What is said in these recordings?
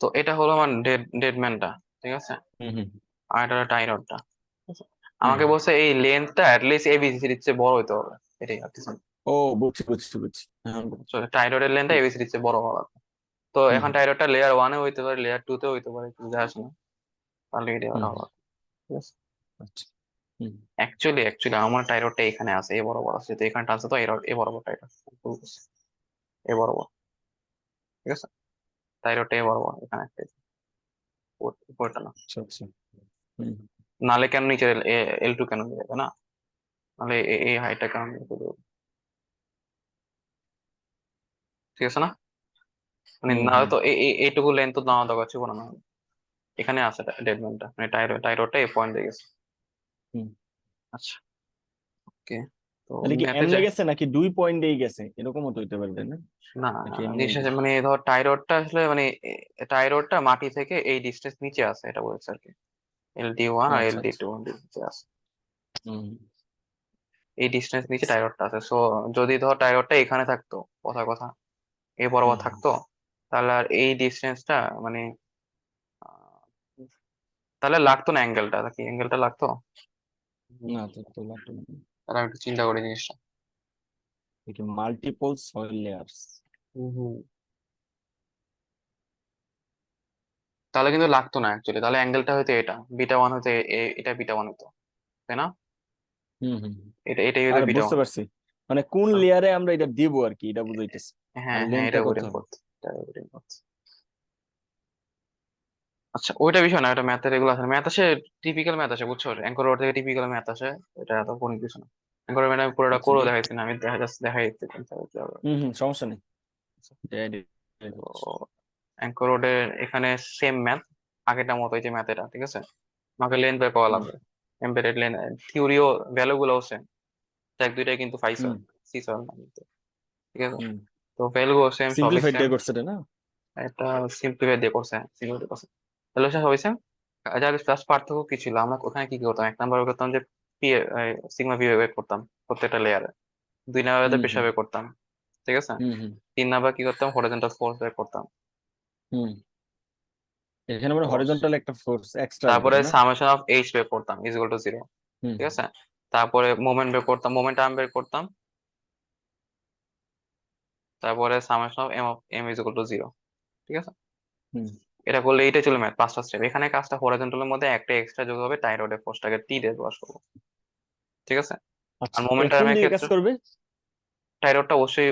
তো এটা হলো আমার ডেডম্যানটা, ঠিক আছে। হুম হুম আর এটা হলো টাইরডটা, ঠিক আছে? হুম আমাকে বলছে এই লেন্থটা অ্যাটলিস্ট এবিসির চেয়ে বড় হইতে হবে, এটাই আর কিছু না। ও, বুঝছি বুঝছি বুঝছি, হ্যাঁ টাইরয়েডের লেন্থটা এবিসির চেয়ে বড় হওয়া লাগবে। তো হুম এখন হুম টাইরয়েডটা লেয়ার 1-এ হইতে পারে, লেয়ার 2-তেও হইতে পারে, কিছু যায় আসে না। তাহলে এটা হুম হওয়া হুম, লাগবে, ঠিক আছে। আচ্ছা। হুম অ্যাকচুয়ালি আমার টাইরয়েডটা এখানে আছে, এ বরাবর আছে, তো এখানটা আছে, তো এ বরাবর টাইরয়েড, এ বরাবর, ঠিক আছে। টাইরয়েডটা এ বরাবর এখানে একটা, উপরটা না। আচ্ছা আচ্ছা। হুম নালে কেন নিচে L2 কেন নিয়ে যাবে না? নাহলে এই হাইটটা কেন নিয়ে যাবে? ঠিক আছে না? মানে হুম নাহলে হুম তো এইটুকু লেন্থ তো নেওয়া দরকার ছিল না। এখানে আছে ডেডম্যানটা, মানে টাইরয়েডটা এই পয়েন্ট দিয়ে গেছে। হুম। আচ্ছা, ওকে। তো তাহলে কি ম্যাথে এমনে যায় গেছে নাকি 2 পয়েন্টেই গেছে, এরকমও তো হইতে পারবে না? না। নাকি জিনিসটা এমনি? হচ্ছে মানে ধর টাইরয়েডটা আসলে মানে টাইরয়েডটা মাটি থেকে এই ডিস্টেন্স নিচে আছে, এটা বলছে আর কি। LD1 ও আর আচ্ছা আচ্ছা। LD2 নিচে আছে, হুম এই ডিস্টেন্স নিচে টাইরয়েডটা আছে। সো যদি ধর টাইরয়েডটা এখানে থাকতো, কথা কথা এ বরাবর হুম হুম। থাকতো, তাহলে আর এই ডিস্টেন্সটা মানে আহ, তাহলে লাগতো না অ্যাঙ্গেলটা, কি অ্যাঙ্গেলটা লাগতো? না, তো তো লাগতো না। তাহলে আমি একটু চিন্তা করি জিনিসটা। এটা মাল্টিপল সয়েল লেয়ার্স। হুম হুম। তাহলে কিন্তু লাগতো না অ্যাকচুয়ালি, তাহলে অ্যাঙ্গেলটা হয়তো এটা বিটা 1 হতে, এটা বিটা 1 হতো, তাই না? হুম হুম। এটাই হতো আর বুঝতে বিটা 1। পারছি, মানে কোন লেয়ারে আমরা এটা দিব আর কি, এটা বুঝাইতেছি। আর হ্যাঁ হ্যাঁ, লেন্থটা এটা কত ওইটাই হবে? করতে, এটা ওইটাই করতে। আচ্ছা, ওইটা বিষয় না, এটা ম্যাথের এগুলো আছে, ম্যাথ আসে, টিপিক্যাল ম্যাথ আসে, বুঝছো? অ্যাঙ্কর রোড থেকে টিপিক্যাল ম্যাথ আসে। এটা এত কোনো কিছু না। অ্যাঙ্কর ম্যাথ আমি পুরোটা আচ্ছা করেও দেখ। দেখাইছি না, আমি জাস্ট দেখাই দিচ্ছি কিভাবে। হুম হুম, সমস্যা নেই। তো অ্যাঙ্কর রোডে এখানে সেম ম্যাথ, আগেরটার মতো, এই যে ম্যাথ এটা, ঠিক আছে। আমাকে লেন্থ বের করা হুম লাগবে, এমবেডেড লেন্থ, থিওরিও ভ্যালু গুলো সেম, এক দুইটাই কিন্তু হুম সি সয়েল না কিন্তু, ঠিক আছে। হুম। তো ভ্যালু গুলো সেম, সবই সিম্পলিফাইড সেম। দিয়ে করছে এটা না? একটা সিম্পলিফাই দিয়ে করছে, সিম্পলিফাই করছে, ভ্যালু সবই সেম। যার জাস্ট পার্থক্য কি ছিল, আমরা ওখানে কি কি করতাম, এক নাম্বার করতাম যে পি, সিগমা ভি বের করতাম প্রত্যেকটা লেয়ারে। 2 নাম্বার হুম প্রেসার হুম বের করতাম, ঠিক আছে। হুম হুম 3 নাম্বার কি করতাম, হরিজন্টাল ফোর্স বের করতাম। হুম। এখানে মানে ফোর্স, হরিজন্টাল একটা ফোর্স এক্সট্রা আর কি, তারপরে তাই না? সামেশন অফ এইচ বের করতাম ইজ ইকুয়াল টু 0, হুম ঠিক আছে। তারপরে মোমেন্ট বের করতাম, মোমেন্ট আর্ম বের করতাম। তারপরে summation of m is equal to 0, ঠিক আছে। হুম। এটা করলে এইটাই ছিল ম্যাথ, 5টা স্টেপ। এখানে কাজটা হরিজন্টালের মধ্যে একটা এক্সট্রা যোগ হবে, টাইরয়েডের ফোর্সটাকে টি দিয়ে প্রকাশ করবো, ঠিক আছে। আর আচ্ছা, এটা কোন মোমেন্টামের দিকে কাজ ক্ষেত্রে করবে? টাইরয়েডটা অবশ্যই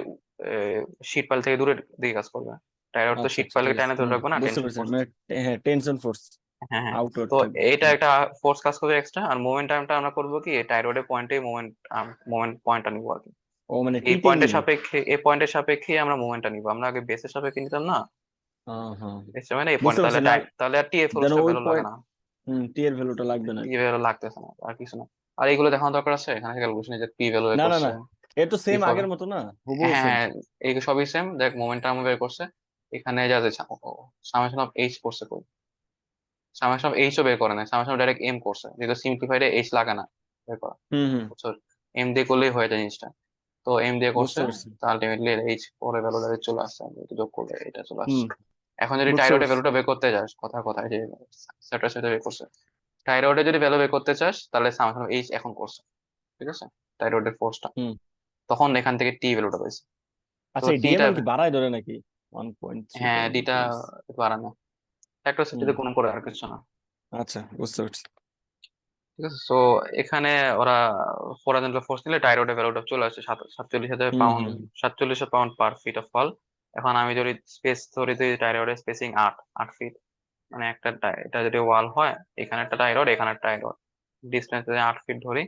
শীট পাইল থেকে দূরের দিকে কাজ করবে। টাইরয়েড তো আচ্ছা শীট আচ্ছা, ঠিক পাইলকে আছে। টাইনে ধরে হুম, রাখবো না, বুঝতে টেনশন পারছি, ফোর্স। মানে হ্যাঁ, টেনশন ফোর্স হ্যাঁ হ্যাঁ। আউটওয়ার্ড তো থাকবে। এটা হুম একটা ফোর্স কাজ করবে এক্সট্রা, আর মোমেন্টামটা আমরা করবো কি টাইরয়েডের পয়েন্টে মোমেন্ট পয়েন্টটা নিবো আর কি। ও, মানে এই টিতেই পয়েন্টের নিব। সাপেক্ষে, এই পয়েন্টের সাপেক্ষে আমরা মোমেন্টটা নিবো, আমরা আগে বেসের সাপেক্ষে নিতাম না, হ্যাঁ, বেসের মানে এই পয়েন্ট, বুঝতে তাহলে পারছি না। তাহলে আর টি এ যেন ফোর্সটা ওই ভ্যালু লাগে পয়েন্ট, না, টি এর ভ্যালুটা লাগবে না আর টি কি। ভ্যালু লাগতেছে না, আর কিছু না। আর এগুলো দেখানো দরকার আছে, এখানে ক্যালকুলেশন যে পি ভ্যালু বের না না করছে, না, এ তো পি সেম ফর, আগের মতো না, হুবহু সেম। হ্যাঁ এই সবই সেম, দেখ মোমেন্টাম বের করছে, এখানে যা সামেশন অফ এইচ করছে কই, সামেশন অফ এইচ ও বের করে না, সামেশন অফ ডাইরেক্ট এম করছে, যেহেতু সিম্পলিফাইড এইচ লাগে না বের করা, হুম হুম, বুঝছো। এম দিয়ে করলেই হয়ে যায় জিনিসটা। তো এম দিয়ে করছে, বুঝতে পারছি। তো আলটিমেটলি এইচ পরে ভ্যালু ডাইরেক্ট চলে আসছে, আমি এটা যোগ করলে এটা চলে হুম, আসছে। এখন যদি বুঝতে টাইরয়েডের পারছি। ভ্যালুটা বের করতে যাস, কথার কথা যে সেটার সাথে বের করছে, থাইরয়েডে যদি ভ্যালু বের করতে চাস তাহলে সামেশন অফ এইচ এখন করছে, ঠিক আছে, থাইরয়েডের ফোর্সটা, হুম। তখন এখান থেকে টি ভ্যালুটা পাইছে। তো আচ্ছা, এই টিটা, ডিএমএন কি বাড়ায় ধরে নাকি? 1.3 হ্যাঁ পয়েন্ট ডিটা প্লাস। বাড়ানো, ফ্যাক্টর হুম, সেটিতে গুণ করে, আর কিছু না, আচ্ছা, বুঝতে পারছি। ঠিক আছে। তো এখানে ওরা হরিজন্টাল ফোর্স নিলে টাইরয়েডের ভ্যালুটা চলে আসছে 47,000 hmm pound, hmm 4700 pound per feet of fall. এখন আমি যদি স্পেস ধরি, যদি টাইরয়েডের স্পেসিং 8 ফিট, মানে একটা এটা যদি ওয়াল হয়, এখানে একটা টাইরয়েড, এখানে একটা টাইরয়েড, ডিস্টেন্স যদি 8 ফিট ধরি,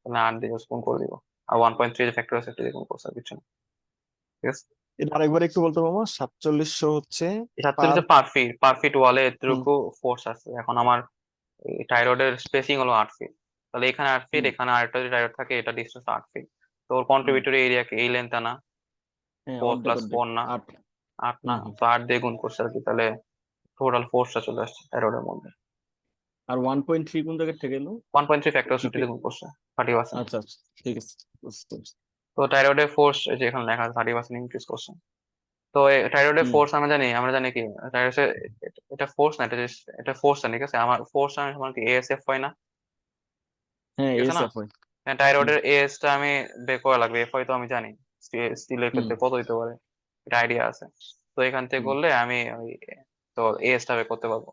তাহলে 8 দিয়ে গুণ করে দিব, আর 1.3 ফ্যাক্টর সেফটি দিয়ে গুণ করছে, আর কিছু না, ঠিক আছে। এটা আরেকবার একটু বলতে পারবো, 4700 হচ্ছে পার। 4700 পার ফিট ওয়ালে হুম এতটুকু ফোর্স আছে। এখন আমার টাইরয়েডের স্পেসিং হলো 8 ফিট, তাহলে এখানে 8 ফিট, হুম, এখানে আরেকটা যদি টাইরয়েড থাকে, এটা ডিস্টেন্স 8 ফিট। তো ওর হুম, কন্ট্রিবিউটরি এরিয়া কি এই লেন্থ না, হ্যাঁ, 4 অর্ধেক প্লাস অর্ধেক 4 না, 8। আট না, হুম হুম। তো 8 দিয়ে গুণ করছে আর কি, তাহলে টোটাল ফোর্সটা চলে আসছে টাইরয়েডের মধ্যে। আর 1.3 কোন জায়গা থেকে এলো? 1.3 ফ্যাক্টর সেফটি ইপি। দিয়ে গুণ করছে, 30%। আচ্ছা আচ্ছা, ঠিক আছে, বুঝতে পারছি। তো টাইরয়েডের ফোর্স যে এখানে লেখা আছে 30% ইনক্রিজ করছে। তো টাইরয়েডের হুম ফোর্স আমরা জানি কি টাইরয়েডের এটা ফোর্স না, এটা ফোর্স না, ঠিক আছে। আমার ফোর্স আমার কি এএসএফ হয় না, হ্যাঁ ঠিক আছে না। এসএফ হয়। হুম টাইরয়েডের এএস টা আমি বের করা লাগবে, এফ হয় তো আমি জানি স্টিলের হুম ক্ষেত্রে কত দিতে পারে, এটা আইডিয়া আছে। তো এখান থেকে হুম করলে আমি ওই তো এএস টা বের করতে পারবো।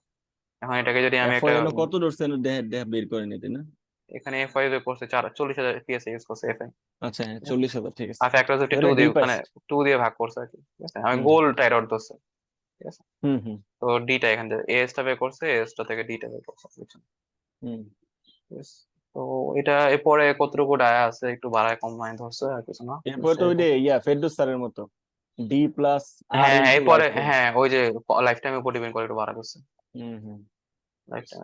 এখন এটাকে যদি আমি এফ একটা ওই এনে কত ধরছে দেহ দেহ বের করে নিতে না। এখানে এফ আই বের করছে 40,000 পিএসএ ইউজ করছে এফ আই, আচ্ছা হ্যাঁ 40,000 ঠিক আছে। আর ফ্যাক্টর যদি ধরে টু ডি দিয়ে পাইছি। মানে 2 দিয়ে ভাগ করছে আর কি, ঠিক আছে। আমি হুম গোল টাইরয়েড ধরছে, ঠিক আছে। হুম হুম তো ডিটা এখান থেকে এএস টা বের করছে, এএস টা থেকে ডিটা বের করছে, বুঝছেন? হুম। Yes. তো এটা এরপরে কতটুকু ডায়া আছে একটু বাড়ায় কমায় ধরছে আর কিছু না। এরপর তো ওই যে ফেরদৌস স্যারের মতো ডি প্লাস আর হ্যাঁ হ্যাঁ ইন্টু এরপরে লাইফ টাইম। হ্যাঁ ওই যে লাইফ টাইমের উপর ডিপেন্ড করে একটু বাড়া করছে হুম হুম লাইফ টাইম।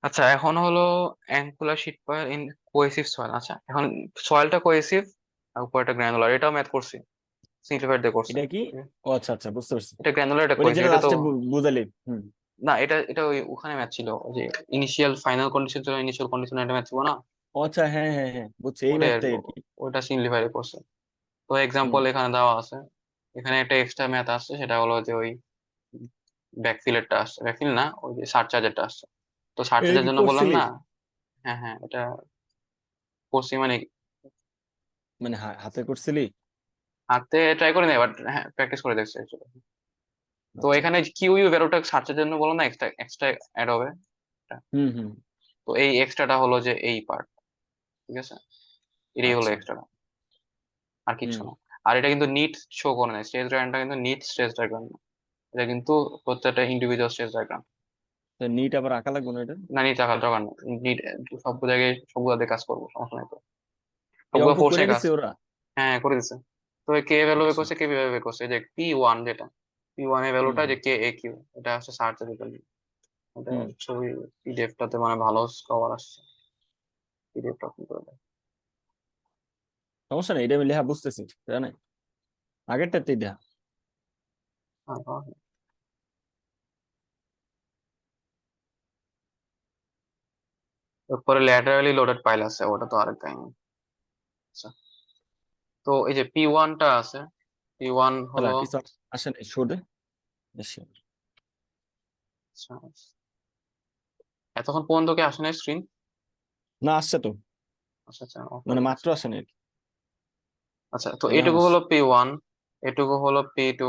আচ্ছা এখন হলো angular sheet per in cohesive soil. আচ্ছা এখন সয়েলটা কোহেসিভ আর উপরটা গ্রানুলার, এটাও ম্যাথ করছি, সিম্পলিফাইড দিয়ে করছে। এটা কি? ও আচ্ছা আচ্ছা বুঝতে পারছি। এটা গ্রানুলার, এটা ওইটা কোহেসিভ, যেটা এটা তো লাস্টে বুঝালি। হুম। না, এটা এটা ওই ওখানে ম্যাথ ছিল ওই যে ইনিশিয়াল ফাইনাল কন্ডিশন ছিল, ইনিশিয়াল কন্ডিশন একটা ম্যাথ ছিল না, ও আচ্ছা হ্যাঁ হ্যাঁ হ্যাঁ বুঝছি এই ওটাই আর ম্যাথটাই কি, আর কি। ওইটা সিম্পলিফাইড করছে। তো হুম এক্সাম্পল এখানে দেওয়া আছে, এখানে একটা এক্সট্রা ম্যাথ আসছে, সেটা হলো যে ওই ব্যাকফিলেরটা আসছে, ব্যাকফিল না ওই যে সারচার্জেরটা আসছে। তো এটা সারচার্জের কি জন্য বললাম করছিলি? না, হ্যাঁ হ্যাঁ এটা করছি মানে মানে হাতে করছিলি? হাতে ট্রাই করে নেই বাট হ্যাঁ প্র্যাকটিস করে দেখছি actually। তো আচ্ছা এখানে আচ্ছা। কিউ ইউ ভ্যালুটা সার্চের জন্য বললাম না, এক্সট্রা এক্সট্রা অ্যাড হবে এটা। হুম হুম তো এই এক্সট্রাটা হলো যে এই পার্ট, ঠিক আছে, এটাই হলো আচ্ছা। এক্সট্রাটা, আর কিছু হুম। না। আর এটা কিন্তু নিট শো করে না, স্টেজ ডায়াগ্রামটা কিন্তু নিট স্টেজ ডায়াগ্রাম না, এটা কিন্তু প্রত্যেকটা ইন্ডিভিজুয়াল স্টেজ ডায়াগ্রাম। নিট আবার আঁকা লাগবে না এটা? না নিট রাখার দরকার নেই, নিট সব জায়গায় সবগুলো দিয়ে কাজ করবো, সমস্যা নেই তো, এই সবগুলো অঙ্ক ফোর্স করে নিয়ে কাজ। দিছে ওরা? হ্যাঁ করে দিচ্ছে। তো কে ভ্যালু বের আচ্ছা। করছে, কে কিভাবে বের করছে, এই যে P1 যেটা, P1 এর হুম ভ্যালুটা হুম যে কে এ কিউ, এটা হচ্ছে সার্চের ভ্যালু। এটা হুম ছবি পিডিএফটাতে মানে ভালো কভার আসছে, পিডিএফটা ওপেন করে দেয়। সমস্যা নেই এটা আমি লেখা বুঝতেছি জানে আগেরটাতেই দেখা। হ্যাঁ, হ্যাঁ। তারপরে ল্যাটারালি লোডেড পাইল আছে, ওটা তো আরেক কাহিনী। আচ্ছা তো এই যে P1টা আছে, P1 তাহলে হলো, আর কিছু আসে নাই শো দে বেশি। আচ্ছা, এতক্ষণ পর্যন্ত কি আসে না স্ক্রিন? না আসছে তো, আচ্ছা আচ্ছা ওকে মানে মাত্র দেখতেছি। আসে নাই আর কি। আচ্ছা তো এখন এটুকু আসছে। হলো P1, এটুকু হলো P2,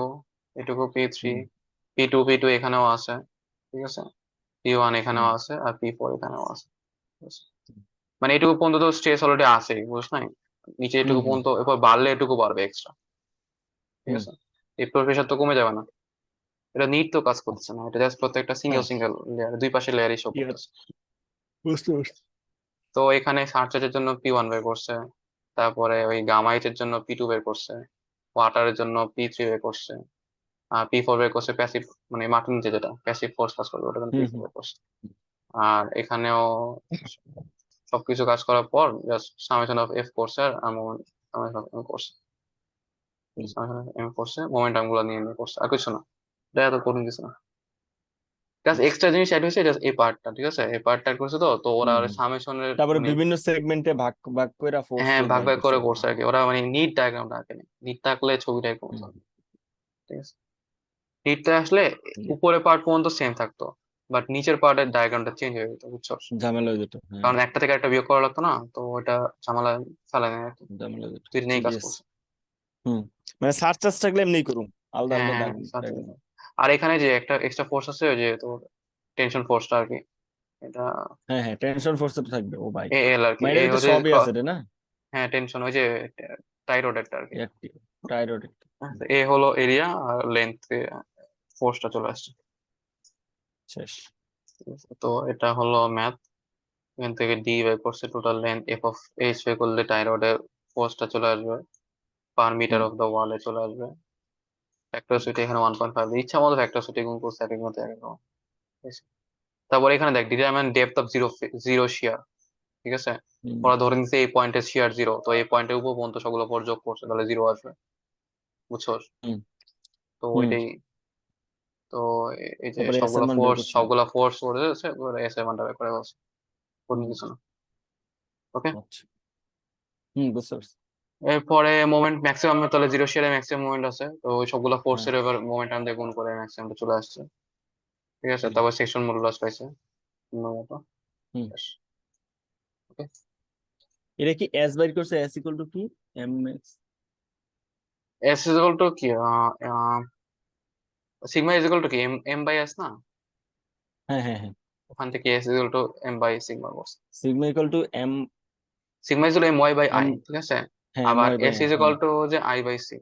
এটুকু P3, হুম P2 এখানেও আছে, ঠিক আছে, P1 এখানেও হুম আছে আর P4 এখানেও আছে, ঠিক আছে? মানে এটুকু পর্যন্ত তো স্ট্রেস অলরেডি আছে, বুঝছ নাই, নিচে হুম এটুকু হুম পর্যন্ত, এরপর বাড়লে এটুকু বাড়বে এক্সট্রা, ঠিক হুম আছে। এই প্রেশার তো কমে যাবে না, এটা নিট তো কাজ করতেছে আচ্ছা। না, এটা জাস্ট প্রত্যেকটা সিঙ্গেল হ্যাঁ সিঙ্গেল লেয়ার, দুই পাশে লেয়ারই শো ঠিক আছে করতেছে। বুঝতে পারছি। তো এখানে সার্চারের জন্য P1 বের করছে, তারপরে ওই গামাইটের জন্য P2 বের করছে, ওয়াটারের জন্য P3 বের করছে, আর P4 বের করছে প্যাসিভ, মানে মাটির নিচে যেটা প্যাসিভ ফোর্স কাজ করবে ওটা জন্য হুম P4 হুম বের করছে। আর এখানেও সবকিছু কাজ করার পর জাস্ট সামেশন অফ এফ করছে আর সামেশন অফ এম করছে, হুম সামেশন অফ এম করছে, মোমেন্টাম গুলো নিয়ে নিয়ে করছে, আর কিছু না, এটা এত কঠিন কিছু না। জাস্ট আচ্ছা। এক্সট্রা জিনিস অ্যাড হয়েছে, জাস্ট এই পার্টটা, ঠিক আছে, এই পার্টটা করছে। তো তো ওরা হুম আর হুম সামেশনের তারপরে মানে বিভিন্ন সেগমেন্টে ভাগ ভাগ করে ফোর্স হ্যাঁ ভাগ বের ভাগ করছে করে আর কি। করছে আর কি, ওরা মানে নিট ডায়াগ্রামটা আঁকেনি, নিট থাকলে ছবিটা এরকম হতো হুম না, ঠিক আছে। নিটটা আসলে হুম। উপরের পার্ট পর্যন্ত সেম থাকতো, বাট নিচের পার্টের ডায়াগ্রামটা চেঞ্জ হয়ে যেত, বুঝছো? ঝামেলা হয়ে যেত হ্যাঁ। কারণ একটা থেকে একটা বিয়োগ করা লাগতো না, তো ওটা ঝামেলা ফেলে নেয় আর কি। ঝামেলা হয়ে যেত তুই নেই ঠিকই কাজ আছে। করছে। হুম মানে সার্চ টার্চ থাকলে এমনি করুম আলাদা হ্যাঁ আলাদা হ্যাঁ দাগ সাথে diagram। আর এখানে যে একটা এক্সট্রা ফোর্স আছে ওই যে তোর টেনশন ফোর্সটা আর কি, এটা হ্যাঁ হ্যাঁ টেনশন ফোর্স তো থাকবে ও ভাই। এ এল আর কি, মানে এ এটার ভিতরে হচ্ছে সবই আছে রে না। হ্যাঁ টেনশন ওই যে টাইরয়েডেরটা আর কি। টাইরয়েড। এ হলো এরিয়া আর লেন্থ ফোর্সটা চলে আসছে, শেষ। ঠিক আছে? তো এটা হলো ম্যাথ। এখান থেকে ডি বাই করছে total length, F of H by করলে টাইরয়েডের ফোর্সটা চলে আসবে, per metre hmm of the ওয়ালে চলে আসবে। ফ্যাক্টরসিটি এখানে 1.5, ইচ্ছা মতো ফ্যাক্টরসিটি গুণ করছে এক এক মতো এক এক রকম, ঠিক আছে? তারপর এখানে দেখ determine depth of zero zero shear, ঠিক আছে। হুম ওরা ধরে নিচ্ছে এই পয়েন্টের শিয়ার জিরো, তো এই পয়েন্টের উপর পর্যন্ত সবগুলো পর যোগ করছে তাহলে জিরো আসবে, বুঝছো? হুম তো হুম। ওইটাই। তো এই যে তারপরে এস এর সবগুলা মান বের ফোর্স করছিলাম। সবগুলা ফোর্স করে দিয়েছে, এস এর মানটা বের করে বলছে, কোনো হুম কিছু না। ওকে। আচ্ছা। হুম বুঝতে পারছি। এরপরে মোমেন্ট ম্যাক্সিমাম তাহলে জিরো শেয়ারে ম্যাক্সিমাম মোমেন্ট আছে, তো ওই সবগুলা হ্যাঁ। ফোর্সের এবার মোমেন্ট আনতে গুণ করে ম্যাক্সিমামটা চলে আসছে। ঠিক আছে, হুম। তারপর সেকশন মডুলাস পাইছে মতো। হুম। ওকে, এটা কি এস বাইর করছে, এস ইকুয়াল টু কি, M X? S is equal to কি, সিগমা ইজ ইকুয়াল টু কি, এম এম বাই এস না, হ্যাঁ হ্যাঁ হ্যাঁ। ওখান থেকে S is equal to M by sigma boss. Sigma equal to M. Sigma is equal M Y by M. I, ঠিক আছে। হ্যাঁ, এম আবার Y by S I, is হ্যাঁ। ইকুয়াল টু যে আই বাই সি।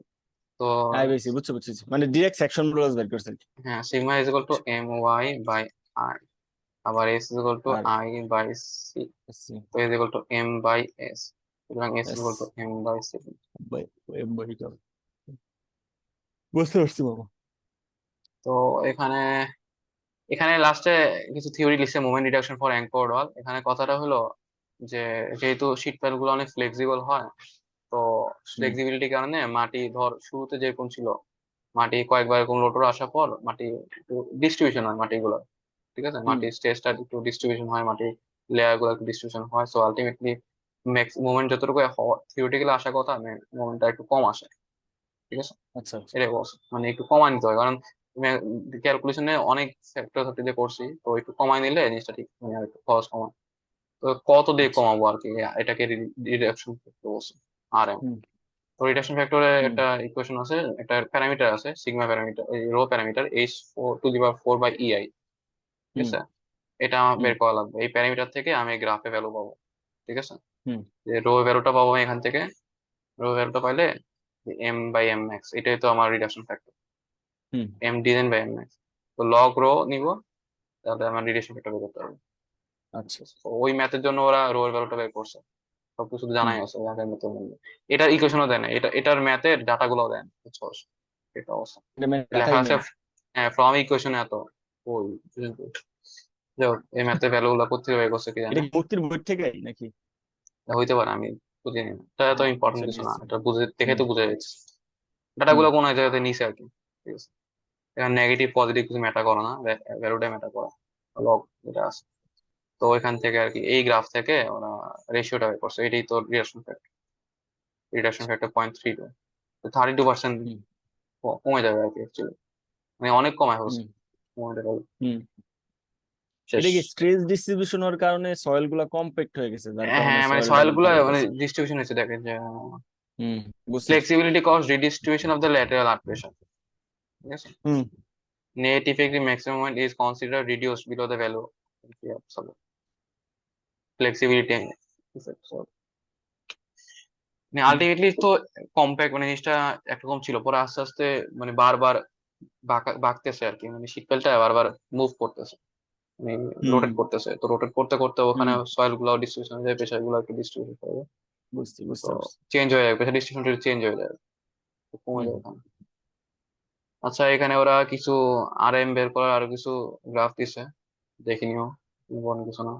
তো I by C, বুঝছো বুঝছো বুঝছো। মানে ডিরেক্ট সেকশন মডুলাস বের করছে আর কি। হ্যাঁ, sigma is equal to M Y by I, আবার S is equal to R I by C, C তো is equal to M by S, সুতরাং S is S equal to M by C. By M by টা। বুঝতে পারছি বাবা। তো এখানে এখানে লাস্টে কিছু থিওরি লিখছে মোমেন্ট রিডাকশন ফর অ্যাঙ্কর্ড ওয়াল। এখানে কথাটা হলো যে যেহেতু শীট প্যাড গুলো অনেক ফ্লেক্সিবল হয়, তো হুম। ফ্লেক্সিবিলিটির কারণে মাটি ধর শুরুতে যেরকম ছিল, মাটি কয়েকবার এরকম লোডর আসার পর মাটি একটু ডিস্ট্রিবিউশন হয় মাটিগুলো, ঠিক আছে, হুম। মাটির স্টেজটা একটু ডিস্ট্রিবিউশন হয়, মাটির লেয়ার গুলো একটু ডিস্ট্রিবিউশন হয়, সো আলটিমেটলি ম্যাক্স মোমেন্ট যতটুকু থিওরিটিক্যালি আসার কথা মোমেন্টটা একটু কম আসে, ঠিক আছে। আচ্ছা আচ্ছা। এটাই বস, মানে একটু কমায় নিতে হয়, কারণ ক্যালকুলেশনে অনেক ফ্যাক্টর দিয়ে করছি, তো একটু কমায় নিলে জিনিসটা ঠিক মানে আর একটু খরচ কমায়। তো কত দিয়ে আচ্ছা। কমাবো আর কি, এটাকে রিডাকশন ফ্যাক্টর বলছে, আর এম। হুম। তো রিডাকশন ফ্যাক্টরে হুম। একটা ইকুয়েশন আছে, একটা প্যারামিটার আছে, সিগমা প্যারামিটার, এই rho parameter H four to the power four by EI, ঠিক হুম। আছে। এটা আমার হুম। বের করা লাগবে, এই প্যারামিটার থেকে আমি গ্রাফে ভ্যালু পাবো, ঠিক আছে। হুম। যে রো ভ্যালুটা পাবো আমি এখান থেকে, রো ভ্যালুটা পাইলে এম বাই এম ম্যাক্স, এটাই তো আমার reduction factor, hmm. M design by M max. তো লগ রো নিব, তাহলে আমার রিলেশন ফ্যাক্টর বের করতে হবে। আচ্ছা। তো ওই ম্যাথের জন্য ওরা রো এর ভ্যালুটা বের করছে, সবকিছু তো হুম। জানাই আছে ম্যাথের মতো। এটার ইকুয়েশনও দেয় না, এটার ম্যাথের ডাটা গুলো দেন, বুঝছো, এটা অবস্থা এটা মানে লেখা ডাটাই আছে। নেই। ফ্রম ইকুয়েশন এত ওই, যাই হোক, এই ম্যাথের ভ্যালু গুলো কোথেকে বের করছে কি এটা জানে। কি মূর্তির বই থেকে নাকি? এটা হইতে পারে, আমি বুঝিনি, এটা এত ইম্পর্টেন্ট আচ্ছা, কিছু না, ডিএসসি। এটা বুঝে দেখে হুম। তো বুঝে যাচ্ছে ডাটা হুম। গুলো কোন এক জায়গাতে নিচে আর কি, ঠিক আছে। এখানে নেগেটিভ পজিটিভ কিছু ম্যাটার করে না, ভ্যালুটাই ম্যাটার করে, লগ যেটা আছে। তো ওইখান থেকে আর কি এই গ্রাফ থেকে ওরা রেশিওটা বের করছে, এটাই তো রিডাকশন ফ্যাক্টর 0.32, তো 32% হুম। কমে যাবে আর কি অ্যাকচুয়ালি, মানে অনেক কমায় হচ্ছে হুম। মোমেন্টের value। হুম। শেষ। এটা কি স্ট্রেস ডিস্ট্রিবিউশন এর কারণে সয়েল গুলা কম্প্যাক্ট হয়ে গেছে, যার কারণে হ্যাঁ, মানে সয়েলটা সয়েল গুলো ভালো মানে করছে? ডিস্ট্রিবিউশন হয়েছে, দেখেন যে হুম। বুঝতে পারছি। Flexibility cause redistribution of the lateral earth pressure, ঠিক আছে। হুম। Net effective maximum moment is consider reduced below the value flexibility effect. মানে হুম। আলটিমেটলি তো কম্প্যাক্ট, মানে জিনিসটা একরকম ছিল, পরে আস্তে আস্তে মানে বারবার বাঁকতেছে আর কি, মানে শীতকালটা বারবার মুভ করতেছে, মানে হুম। রোটেট করতেছে, তো রোটেট করতে করতে ওখানে হুম। সয়েল গুলো ডিস্ট্রিবিউশন হয়ে যায়, প্রেশার গুলো একটু ডিস্ট্রিবিউশন হয়ে যায়, বুঝতে তো বুঝতে পারছি। চেঞ্জ হয়ে যায়, প্রেশার ডিস্ট্রিবিউশন চেঞ্জ হয়ে যায়, তো কমে হুম। যায় ওখানে। আচ্ছা, এখানে ওরা কিছু আর এম বের করার আরো কিছু গ্রাফ দিছে, দেখে নিও, বড় কিছু না।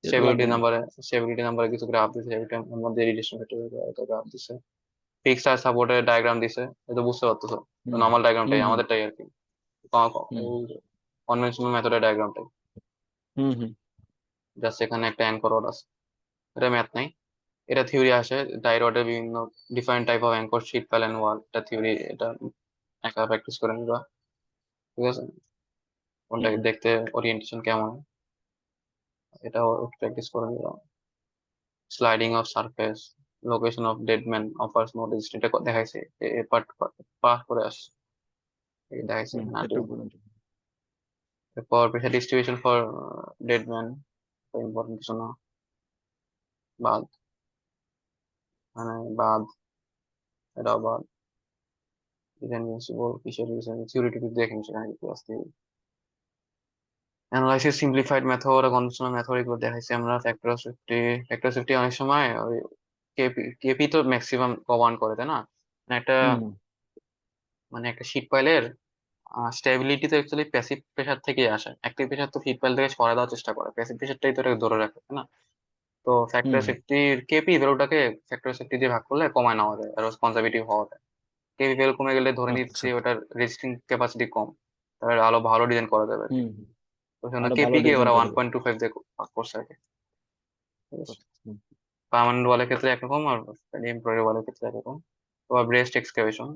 এটা তো স্টেবিলিটি লাগবে না। নাম্বারে স্টেবিলিটি নাম্বারে কিছু গ্রাফ দিছে, এটার মধ্যে রিলেশন গ্রাফ দিছে, ফিক্সড আর সাপোর্টের ডায়াগ্রাম দিছে, এটা বুঝতে পারতেছো, হুম। নর্মাল হুম। ডায়াগ্রামটাই হুম। আমাদেরটাই আর কি, হুম। কনভেনশনাল মেথডের ডায়াগ্রামটাই, হুম। হুম। জাস্ট এখানে একটা অ্যাঙ্কর রড আছে, এটা ম্যাথ নাই, এটা থিওরি আসে, ডাই রডের বিভিন্ন different type of anchor, sheet panel ওয়াল, এটা থিওরি, এটা একা প্র্যাকটিস করে নিবা, ঠিক আছে। কোনটা হুম। দেখতে ওরিয়েন্টেশন কেমন, এটাও প্র্যাকটিস করে নিবা। Sliding of surface, location of dead man offers no resistant, এটা দেখাইছে, এ পার্ট পাস করে আসছে, এই দেখাইছে হুম। নাটু। এটুকু পর্যন্ত। এরপর pressure distribution for dead man, important কিছু না, বাদ, মানে বাদ, এটাও বাদ, ডিজাইন প্রিন্সিপল কিসের ডিজাইন থিওরিটিক্যাল দেখেন সেখানে কি আসছে, অ্যানালাইসিস সিম্পলিফাইড মেথড আর কনভেনশনাল মেথড এগুলো দেখাইছি আমরা। ফ্যাক্টর সেফটি অনেক সময় ওই কেপি কেপি তো ম্যাক্সিমাম কভার করে, তাই না, মানে একটা, হুম। মানে একটা শীট পাইলের স্টেবিলিটি তো অ্যাকচুয়ালি প্যাসিভ প্রেসার থেকেই আসে, অ্যাক্টিভ প্রেসার তো শীট পাইল থেকে সরায় দেওয়ার চেষ্টা করে, প্যাসিভ প্রেসারটাই তো এটাকে ধরে রাখে, তাই না। তো ফ্যাক্টর হুম। সেফটির কেপি ভ্যালুটাকে ফ্যাক্টর সেফটি দিয়ে ভাগ করলে কমায় নেওয়া যায় আর কনজারভেটিভ হওয়া যায়। কেপি ভ্যালু কমে গেলে ধরে নিচ্ছি আচ্ছা। ওটার রেজিস্টিং ক্যাপাসিটি কম, তাহলে আলো ভালো ডিজাইন করা যাবে আর কি। হুম। তো সেজন্য আরো ভালো কেপি কে ডিজাইন ওরা করা যায়। 1.25 দিয়ে ভাগ করছে আর কি, ঠিক আছে। হুম। পার্মানেন্ট ওয়ালের ক্ষেত্রে একরকম, আর টেম্পোরারি ওয়ালের ক্ষেত্রে একরকম। তো ব্রেস্ট এক্সকাভেশন,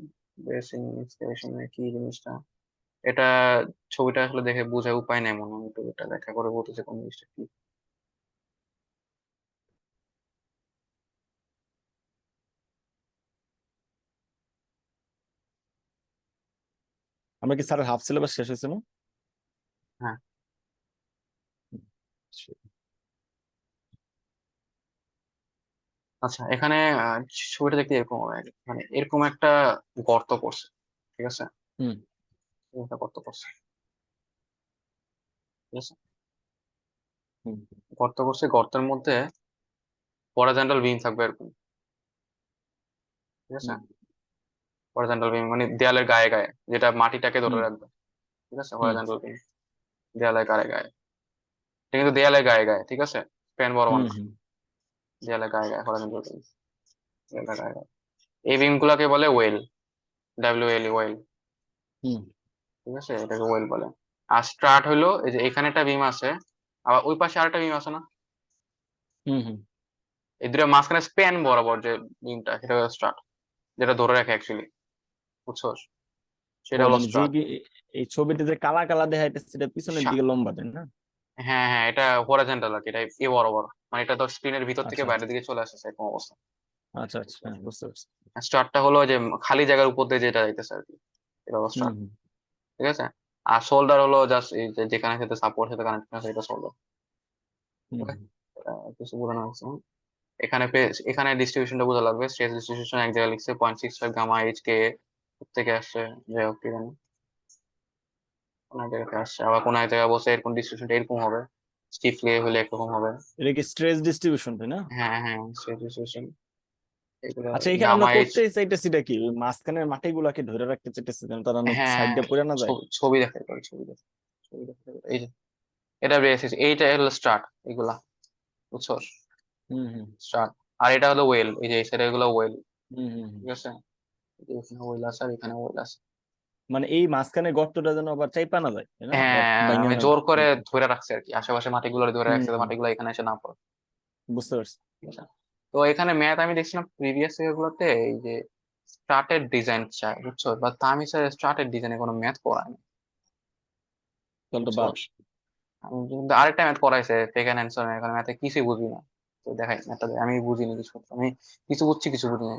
ব্রেস্ট এক্সকাভেশন কি জিনিসটা, এটা ছবিটা আসলে দেখে বোঝার উপায় নেই মনে হয়, আমি তো এটা দেখা করে বলতেছে কোন জিনিসটা কি। আমরা কি স্যারের হাফ সিলেবাস শেষ হয়েছে না? হ্যাঁ। আচ্ছা এখানে ছবিটা দেখতে এরকম হবে, মানে এরকম একটা গর্ত করছে, ঠিক আছে, হুম এরকম একটা গর্ত করছে, ঠিক আছে, হুম গর্ত করছে, গর্তের মধ্যে হরাইজন্টাল বিম থাকবে এরকম, ঠিক আছে, হুম হরাইজন্টাল বিম মানে দেয়ালের গায়ে গায়ে, যেটা মাটিটাকে ধরে হুম রাখবে, ঠিক আছে, হুম হরাইজন্টাল বিম দেয়ালের গায়ে গায়ে, এটা কিন্তু দেয়ালের গায়ে গায়ে, ঠিক আছে, স্প্যান বরাবর হুম না, হুম দেয়ালের গায়ে গায়ে হরাইজন্টাল বিম, দেয়ালের গায়ে গায়ে। এই বিম গুলাকে বলে ওয়েল, ডাব্লিউ এল ওয়েল, হুম ঠিক আছে, এটাকে ওয়েল বলে। আর স্ট্রাট হলো এই যে এখানে একটা বিম আছে, আবার ওই পাশে আরেকটা বিম আছে না, হুম হুম। এই দুটো মাঝখানে স্প্যান বরাবর যে বিমটা, সেটা হলো স্ট্রাট, যেটা ধরে রাখে অ্যাকচুয়ালি, বুঝছো, ও সেটা হলো মানে যে স্ট্রাট। এই ছবিতে যে কালা কালা দেখাইতেছে সেটা পিছনের দিকে লম্বা, তাই না? হ্যাঁ হ্যাঁ, এটা হরাইজন্টাল আর কি, এটা এ বরাবর, মানে এটা তো স্ক্রিনের ভিতর থেকে আচ্ছা আচ্ছা বাইরের দিকে চলে আসছে এরকম অবস্থা। আচ্ছা আচ্ছা, হ্যাঁ বুঝতে পারছি। স্টারটা হলো যে খালি জায়গার উপর দিয়ে যেটা যাইতেছে আর কি, এটা হলো হুম স্টার, হুম ঠিক আছে। আর শোল্ডার হলো জাস্ট এই যে যেখানে সাথে সাপোর্ট সাথে কানেক্ট আছে, এটা শোল্ডার। হুম ওকে, হুম কিছু বোঝানো হচ্ছে না। এখানে এখানে ডিস্ট্রিবিউশনটা বোঝা লাগবে, স্ট্রেস ডিস্ট্রিবিউশন এক জায়গায় লিখছে 0.65 গামা এইচ কে থেকে আসছে, যাই হোক কি জানি, কোন এক জায়গা থেকে আসছে, আবার কোন এক জায়গায় বলছে এরকম ডিস্ট্রিবিউশনটা এরকম হবে, স্টিফলি হলে একরকম হবে। এটা কি স্ট্রেস ডিস্ট্রিবিউশন, তাই না? হ্যাঁ হ্যাঁ, স্ট্রেস ডিস্ট্রিবিউশন এগুলো, আচ্ছা, এখানে আমরা গামা এইচ। করতে চাইতেছি এটা কি ওই মাঝখানের মাটিগুলাকে ধরে রাখতে চাইতেছি যেন তারা হ্যাঁ, সাইডে পড়ে না যায়? ছবি দেখাই পারে, ছবি দেখাই, ছবি দেখাই পারে। এই যে এটা বেসিস, এইটা হলো স্টার্ট, এগুলা, বুঝছো, হুম হুম স্টার্ট। আর এটা হলো ওয়েল, এই যে এই সাইড এগুলো ওয়েল, হুম হুম হুম। ঠিক আছে, এই যে এখানে ওয়েল আছে আর এখানে ওয়েল আছে। মানে এই মাঝখানে গর্তটা যেন আবার চাইপা না যায়, তাই না? বা হ্যাঁ, ভাঙা আমি না জোর যায়। করে ধরে রাখছি আর কি, আশেপাশে মাটিগুলো ধরে হুম রাখছে, যাতে হুম, মাটিগুলো এখানে এসে না পড়ে, বুঝতে পারছি। ঠিক আছে। তো এখানে ম্যাথ আমি দেখছিলাম প্রিভিয়াস ইয়ার গুলোতে, এই যে স্টার্টের ডিজাইন চাই, বুঝছো, বা তামিল স্যার স্টার্টের ডিজাইনে কোনো ম্যাথ পড়ায় না, তাহলে তো বুঝছো। বাদ। আমি কিন্তু আরেকটা ম্যাথ পড়াইছে সেকেন্ড অ্যান্সার, এখন ম্যাথে কিছুই বুঝি না, তো দেখাই ম্যাথটা আমি বুঝিনি কিছু, আমি কিছু বুঝছি কিছু বুঝিনি।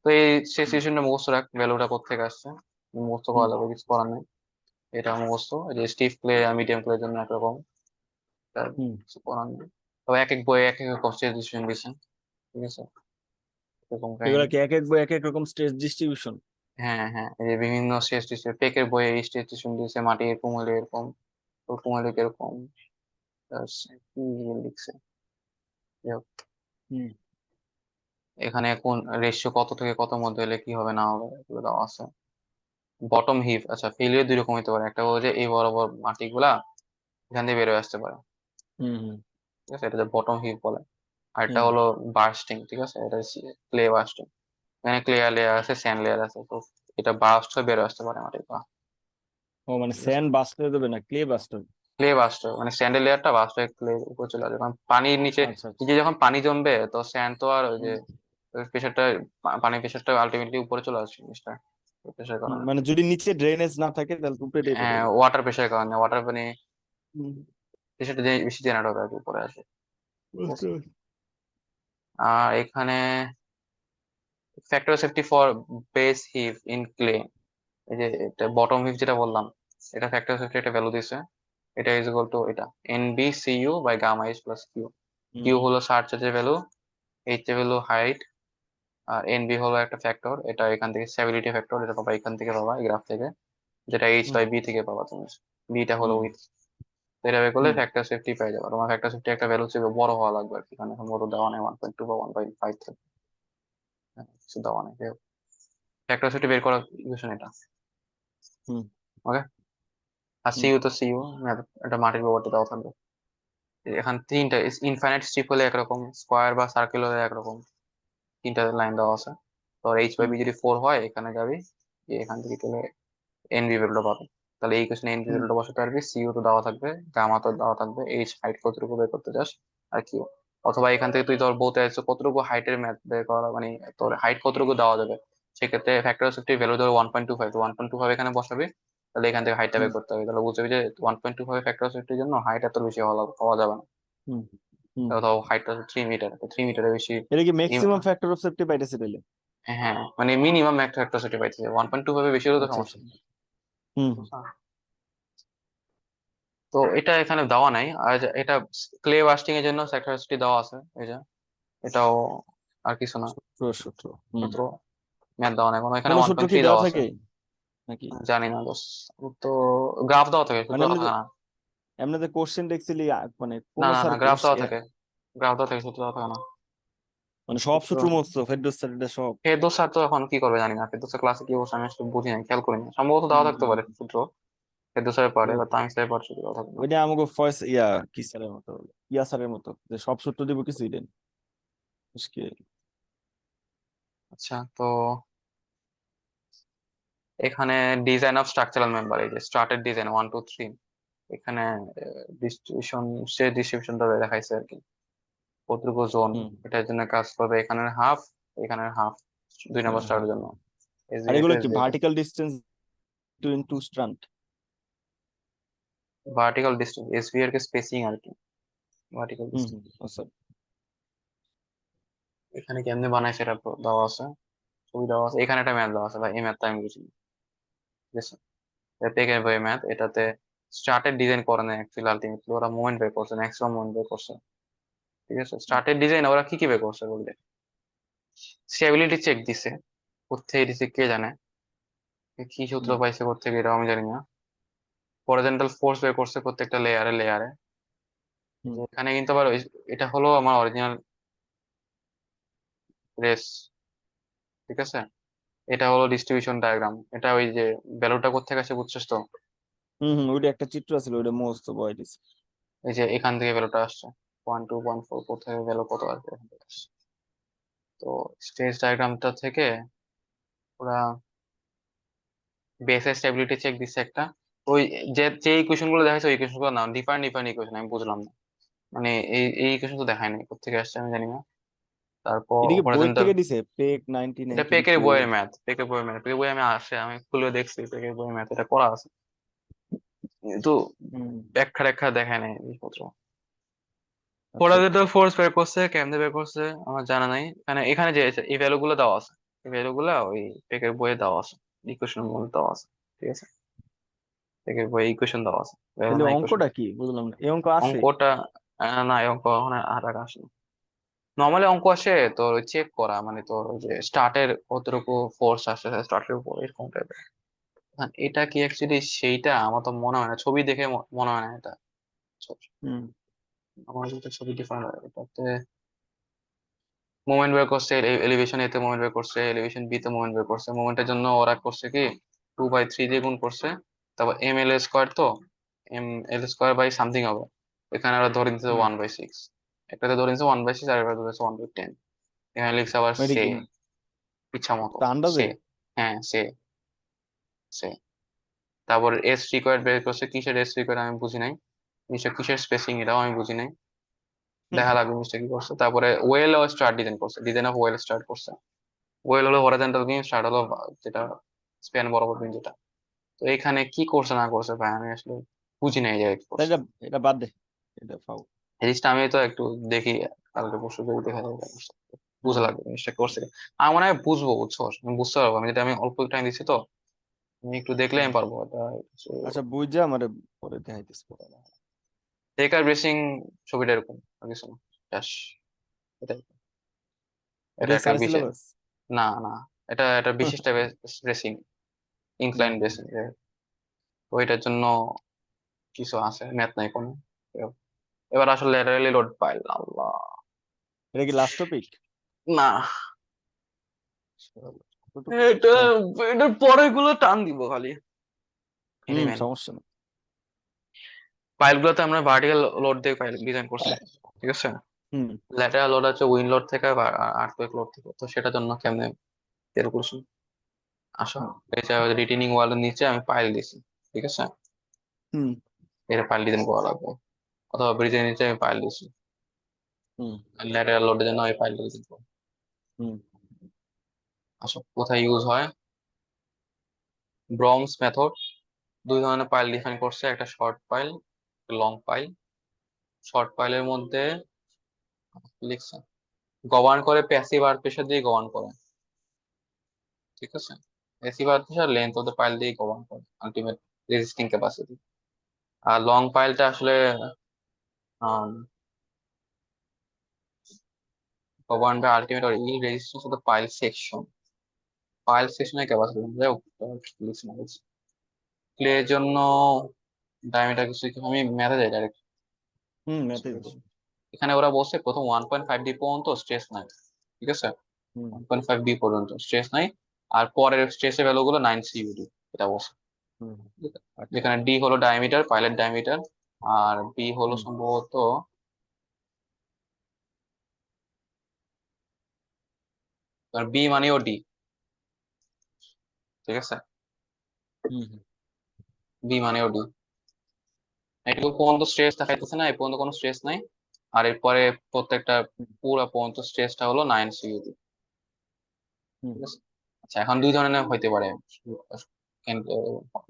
তো এই সেই হুম সিচুয়েশনটা মুখস্থ রাখ, ভ্যালুটা কোথেকে আসছে, মুখস্থ করা হুম লাগবে, কিছু করার নেই। এটা মুখস্থ, এই যে স্টিফ ক্লে আর মিডিয়াম ক্লের জন্য একরকম, তার হুম। কিছু করার নেই। তবে এক এক বইয়ে এক এক রকম ডিসিশন দিচ্ছে, ঠিক আছে, এরকম এগুলা কাহিনী। কি এক এক বই এক এক রকম স্ট্রেস ডিস্ট্রিবিউশন? হ্যাঁ হ্যাঁ, এই যে বিভিন্ন স্টেজ ডিসিশন, পেকের বইয়ে এই স্টেজ ডিসিশন দিয়েছে, মাটি এরকম হলে এরকম, ওরকম হলে এরকম, কি লিখছে, যাই হোক। হুম এখানে কোন রেশিও কত থেকে কত মধ্যে হলে কি হবে না হবে এগুলো দেওয়া আছে। বটম হিপ, আচ্ছা ফেলিওর দুই রকম হতে পারে, একটা হলো যে এই বরাবর মাটিগুলা এখান দিয়ে বেরোয় আসতে পারে, হুম হুম ঠিক আছে, এটা যে বটম হিপ বলে। আর একটা হুম। হলো বার্স্টিং, ঠিক আছে, এটা ক্লে বার্স্টিং, এখানে ক্লিয়ার লেয়ার আছে, স্যান্ড লেয়ার আছে, তো এটা বার্স্ট হয়ে বেরোয় আসতে পারে মাটির পা, ও মানে ঠিক আছে। স্যান্ড বাস্ট হয়ে যাবে না ক্লে বাস্ট হবে? ক্লে বাস্ট হয় মানে স্যান্ডের লেয়ারটা বাস্ট হয়ে ক্লে উপরে চলে আসবে, কারণ পানির নিচে, আচ্ছা আচ্ছা। নিচে যখন পানি জমবে তো স্যান্ড তো আর ওই যে হুম প্রেশারটা, পানির প্রেশারটা আলটিমেটলি উপরে চলে আসবে জিনিসটা, প্রেশার হুম, কারণে, মানে যদি নিচে ড্রেনেজ না থাকে তাহলে তো উপরে পড়ে যাবে। ওয়াটার প্রেশারের কারণে, ওয়াটার মানে হুম, প্রেশারটা বেশি জেনারেট হবে আর কি উপরে আসে, ঠিক বুঝতে আছে। পারছি। আর এখানে factor safety for base heave in clay, এই যে এটা বটম হিভ যেটা বললাম, এটা ফ্যাক্টর সেফটি একটা ভ্যালু দিছে, এটা ইজ ইকুয়াল টু এটা N B C U by gamma H plus Q. হুম কিউ হুম হলো সার্চের ভ্যালু, এইচ এর ভ্যালু হাইট, আর এন বি হলো একটা ফ্যাক্টর, এটা এখান থেকে স্টেবিলিটি ফ্যাক্টর, এটা পাবা এখান থেকে পাবা এই গ্রাফ থেকে, যেটা এইচ হুম বাই বি থেকে পাবা তুমি, বিটা হলো হুম উইথ, এটা বের করলে হুম ফ্যাক্টর সেফটি পেয়ে যাবে। তোমার ফ্যাক্টর সেফটি একটা ভ্যালু ছিল বড় হওয়া লাগবে আর কি, এখানে সম্ভবত দেওয়া নেই 1.2 বা 1.5 থেকে, হ্যাঁ, কিছু দেওয়া নেই, ফ্যাক্টর সেফটি বের করার ইকুয়েশন এটা, হুম ওকে। আর হুম সিইউ তো সিইউ, এটা মাটির প্রপার্টি দেওয়া থাকবে। এখানে তিনটা ইনফাইনাইট স্ট্রিপ হলে একরকম, স্কোয়ার বা সার্কেল হলে একরকম, তিনটা লাইন দেওয়া আছে। তো এইচ বাই হুম বি যদি 4 হয় এখানে যাবি, যে এখান থেকে তাহলে এন বি ভ্যালুটা পাবে, তাহলে এই কোশ্চেনে এন বি হুম ভ্যালুটা বসাতে পারবি, সিইউ তো দেওয়া থাকবে, গামা তো দেওয়া থাকবে, এইচ হাইট কতটুকু বের করতে চাস, আর কিউ। অথবা এখান থেকে তুই ধর বলতে চাইছো কতটুকু হাইটের ম্যাথ বের করা, মানে তোর হাইট কতটুকু দেওয়া যাবে, সেক্ষেত্রে ফ্যাক্টর অফ সেফটি ভ্যালু ধর 1.25, তো 1.25 এখানে বসাবি, তাহলে এখান থেকে হাইটটা হুম বের করতে হবে, তাহলে বুঝবি যে 1.25 ফ্যাক্টর অফ সেফটির জন্য হাইট এত বেশি হওয়া যাবে না। হুম হুম। ধর হাইটটা 3 মিটার, তো 3 মিটারের বেশি। এটা কি ম্যাক্সিমাম ফ্যাক্টর অফ সেফটি পাইতেছে তাইলে? হ্যাঁ, মানে মিনিমাম একটা ফ্যাক্টর সেফটি পাইছে, 1.25 বেশি হলে তো আচ্ছা সমস্যা আচ্ছা। নেই। হুম তো এটা এখানে দেওয়া নাই, আর এটা ক্লে বাস্টিং এর জন্য ফ্যাক্টর সেফটি দেওয়া আছে, এই যে এটাও, আর কিছু না, সূত্র সূত্র। হুম। সূত্র ম্যাথ দেওয়া নাই কোনো, এখানে কোনো ওয়ান সূত্র পয়েন্ট কি থ্রি দেওয়া দেওয়া আছে। থাকে নাকি? জানি না দোস, তো গ্রাফ দেওয়া থাকে, সূত্র মানে দেওয়া থাকে না। এমনিতে কোশ্চেন দেখছিলি মানে না কোন না স্যার না, গ্রাফ দেওয়া থাকে, গ্রাফ দেওয়া থাকে, সূত্র দেওয়া থাকে না। মানে সব সূত্র, সূত্র মুখস্থ ফেরদৌস স্যার এটা সব? ফেরদৌস স্যার তো এখন কি করবে জানি না, ফেরদৌস স্যার ক্লাসে কি বসে আমি আসলে বুঝি নাই, খেয়াল করিনি, সম্ভবত দেওয়া থাকতে পারে হুম। সূত্র, ফেরদৌস স্যারের পারে, ও, বা তামিম স্যারের পারে, সূত্র দেওয়া থাকে না। ওইটা আমাকে ফয়েস কি স্যারের মতো, ইয়া স্যারের মতো যে সব সূত্র দিব কিছুই দেন, মুশকিল। আচ্ছা, তো এখানে ডিজাইন অফ স্ট্রাকচারাল মেম্বার, এই যে স্টার্টের ডিজাইন 1 2 3, এখানে ডিস্ট্রিবিউশন, সে ডিস্ট্রিবিউশনটা দেখাইছে আর কি, কতটুকু জোন হুম। এটার জন্য কাজ করবে, এখানে হাফ, এখানে হাফ, 2 নম্বর স্টারের জন্য আর এসবিএফ এগুলো কি SBF. Vertical distance between two strand? Vertical distance SB এর স্পেসিং আর কি, ভার্টিক্যাল হুম ডিস্টেন্স। হুম আচ্ছা। এখানে কেমনে বানায় সেটা দেওয়া আছে, ছবি দেওয়া আছে, এখানে একটা ম্যাথ দেওয়া আছে ভাই, এই ম্যাথটা আমি বুঝিনি, ঠিক আছে, পেকের বই ম্যাথ, এটাতে স্টার্টের ডিজাইন করে না অ্যাকচুয়ালি, আলটিমেটলি ওরা মুভমেন্ট বের করছে, ম্যাক্সিমাম মুভমেন্ট বের করছে, ঠিক আছে, স্টার্টের ডিজাইন ওরা কি কি বের করছে বলতে, স্টেবিলিটি চেক দিছে, কোথেকে দিছে কে জানে, কি সূত্র হুম পাইছে কোথেকে এটাও আমি জানি না, হরিজন্টাল ফোর্স বের করছে প্রত্যেকটা লেয়ারে লেয়ারে, হুম এখানে কিন্তু আবার এটা হলো আমার অরিজিনাল রেস, ঠিক আছে, এটা হলো ডিস্ট্রিবিউশন ডায়াগ্রাম, এটা ওই যে ভ্যালুটা কোথেকে আসে বুঝছিস তো, হুম হুম। ওইটা একটা চিত্র আছে, ওইটা মস্ত বয় দিছে। এই যে এখান থেকে ভ্যালুটা আসছে, 1 2 1 4, কোথায় ভ্যালু কত আসবে এখান থেকে আসছে। তো স্টেজ ডায়াগ্রামটা থেকে ওরা বেসের স্টেবিলিটি চেক দিচ্ছে একটা, ওই যে যে ইকুয়েশন গুলো দেখাচ্ছে ওই ইকুয়েশন গুলো না, ডিফারেন্ট ডিফারেন্ট ইকুয়েশন, আমি বুঝলাম না, মানে এই ইকুয়েশন তো দেখায় নাই, কোথেকে আসছে আমি জানি না। তারপর এটা কি বইয়ের হরিজন্টাল, থেকে দিছে পেক নাইনটি এটা নাইনটিন পেকের কিউ? বইয়ের ম্যাথ, পেকের বইয়ের ম্যাথ, পেকের বই আমি আসে আমি খুলে দেখছি, পেকের বইয়ের ম্যাথ এটা করা আছে, কিন্তু হুম। ব্যাখ্যা ট্যাখ্যা দেখায় নাই জিনিসপত্র। আচ্ছা আচ্ছা। হরিজন্টাল ফোর্স বের করছে, কেমনে বের করছে আমার জানা নাই, এখানে এখানে যে এই ভ্যালু গুলো দেওয়া আছে, এই ভ্যালু গুলো ওই পেকের বইয়ে দেওয়া আছে, ইকুয়েশন মধ্যে দেওয়া আছে, ঠিক আছে, পেকের বইয়ে ইকুয়েশন দেওয়া আছে, ভ্যালু তাহলে না ইকুয়েশন। অঙ্কটা কি বুঝলাম না, এই অঙ্ক আসে? অঙ্কটা না, এই অঙ্ক ওখানে আর আর আসে না, নর্মালি অঙ্ক আসে তোর চেক করা, মানে তোর ওই যে স্টার্টের কতটুকু ফোর্স আসে স্টার্টের উপর, এরকম টাইপের। এটা কি অ্যাকচুয়ালি সেইটা আমার তো মনে হয় না, ছবি দেখে মনে হয় না এটা, হুম আমার যেটা ছবি ডিফারেন্ট হয় এটাতে, মোমেন্ট বের করছে, এলিভেশন এতে মোমেন্ট বের করছে, এলিভেশন বি তে মোমেন্ট বের করছে, মোমেন্টের জন্য ওরা করছে কি 2/3 দিয়ে গুণ করছে, তারপর এম এল স্কোয়ার, তো M L square by something হবে, এখানে ওরা ধরে নিচ্ছে হুম। 1/6, একটাতে ধরে নিচ্ছে 1/6, আর একটা ধরে নিচ্ছে 1/10, এখানে লিখছে আবার এটা সে, কি ইচ্ছা মতো, তা সে, আন্দাজে? হ্যাঁ সে, সে, তারপর এস রিকোয়ার্ড বের করছে, কিসের এস রিকোয়ার্ড আমি বুঝি নাই, নিশ্চয় কিসের স্পেসিং এটাও আমি বুঝি নাই, হুম, দেখা লাগবে নিশ্চয় কি করছে, তারপরে ওয়েল ও স্টার্ট ডিজাইন করছে, ডিজাইন অফ ওয়েল স্টার্ট করছে, ওয়েল হলো হরাইজন্টাল বিম, স্টার্ট হলো যেটা স্প্যান বরাবর বিম যেটা, তো এখানে কি করছে না করছে ভাই আমি আসলে বুঝি নাই যে কি তাই করছে, এটা বাদ দে, এটা ফাউ। এই জিনিসটা আমি তো একটু দেখি, কালকে পরশু যদি দেখা যায় জিনিসটা, বুঝা হুম লাগবে জিনিসটা করছে কি। আমার মনে হয় বুঝবো, বুঝছো, আমি বুঝতে পারবো, আমি যেটা আমি অল্প টাইম দিচ্ছি তো, আমি একটু দেখলে হুম। আমি পারবো এটা। আচ্ছা বুঝা আমার পরে দেখাইতেছি পরে। টেকার ব্রেসিং ছবিটা এরকম, আর কিছু না, ব্যাস, এটা, এটা এটা একটা স্যার বিশেষ, সিলেবাস? না না, এটা একটা বিশেষ টাইপের ব্রেসিং, হুম ইনক্লাইন হুম। ব্রেসিং, ওইটার জন্য কিছু আছে, ম্যাথ নাই কোনো, এবার আসলে ল্যাটারালি লোড পাইল, আল্লাহ, এটা কি লাস্ট টপিক? না, কতটুকু? এটা, হ্যাঁ। এটার পরের গুলো টান দিব খালি, এটাই হুম মেন। সমস্যা নেই। ফাইল গুলোতে আমরা ভার্টিক্যাল লোড দিয়ে ফাইল ডিজাইন করছি, ঠিক আছে, হুম ল্যাটারাল লোড আছে উইন্ড লোড থেকে বা আর্থকুয়েক লোড থেকে, তো সেটার জন্য কেমনে ক্যালকুলেশন, আসো, হুম এই যে রিটেনিং ওয়ালের নিচে আমি পাইল দিছি, ঠিক আছে, হুম এটা ফাইল ডিজাইন করা লাগবে, অথবা ব্রিজের নিচে আমি পাইল দিছি, হুম ল্যাটেরাল লোডের জন্য ওই ফাইলটা ইউজ করবো। হুম আসলে কোথায় ইউজ হয়? ব্রমস মেথড দুই ধরনের পাইল ডিফাইন করছে, একটা short pile, long pile. Short পাইলের মধ্যে লিখছে গভর্ন করে প্যাসিভ আর্থ প্রেসার দিয়ে গভর্ন করে, ঠিক আছে? Passive earth pressure length of the pile দিয়ে গভর্ন করে আলটিমেট রেজিস্টিং ক্যাপাসিটি। আর লং পাইলটা আসলে govern by ultimate or yield resistance of the pile section. Pile সেকশনের ক্যাপাসিটি যাই হোক, লিখছি না লিখছি। ক্লের জন্য ডায়ামিটার কিছু আমি ম্যাথে যাই ডাইরেক্ট। ম্যাথে দিস। এখানে ওরা বলছে প্রথম 1.5 ডি পর্যন্ত স্ট্রেস নাই, ঠিক আছে? হুম 1.5 ডি পর্যন্ত স্ট্রেস নাই, আর পরের স্ট্রেসের ভ্যালু গুলো 9 CUD, এটা বলছে। হুম ঠিক আছে? আচ্ছা। যেখানে ডি হলো ডায়ামিটার, পাইলের ডায়ামিটার, আর বি হলো হুম সম্ভবত বি মানেও ডি, ঠিক আছে? হুম হুম বি মানেও ডি। এটুকু পর্যন্ত স্ট্রেস দেখাইতেছে না, এই পর্যন্ত কোনো স্ট্রেস নাই। আর এরপরে প্রত্যেকটা হুম পুরো পর্যন্ত স্ট্রেসটা হলো 9 CUD, হুম। ঠিক আছে? আচ্ছা, এখন দুই ধরনের হইতে পারে কিন্তু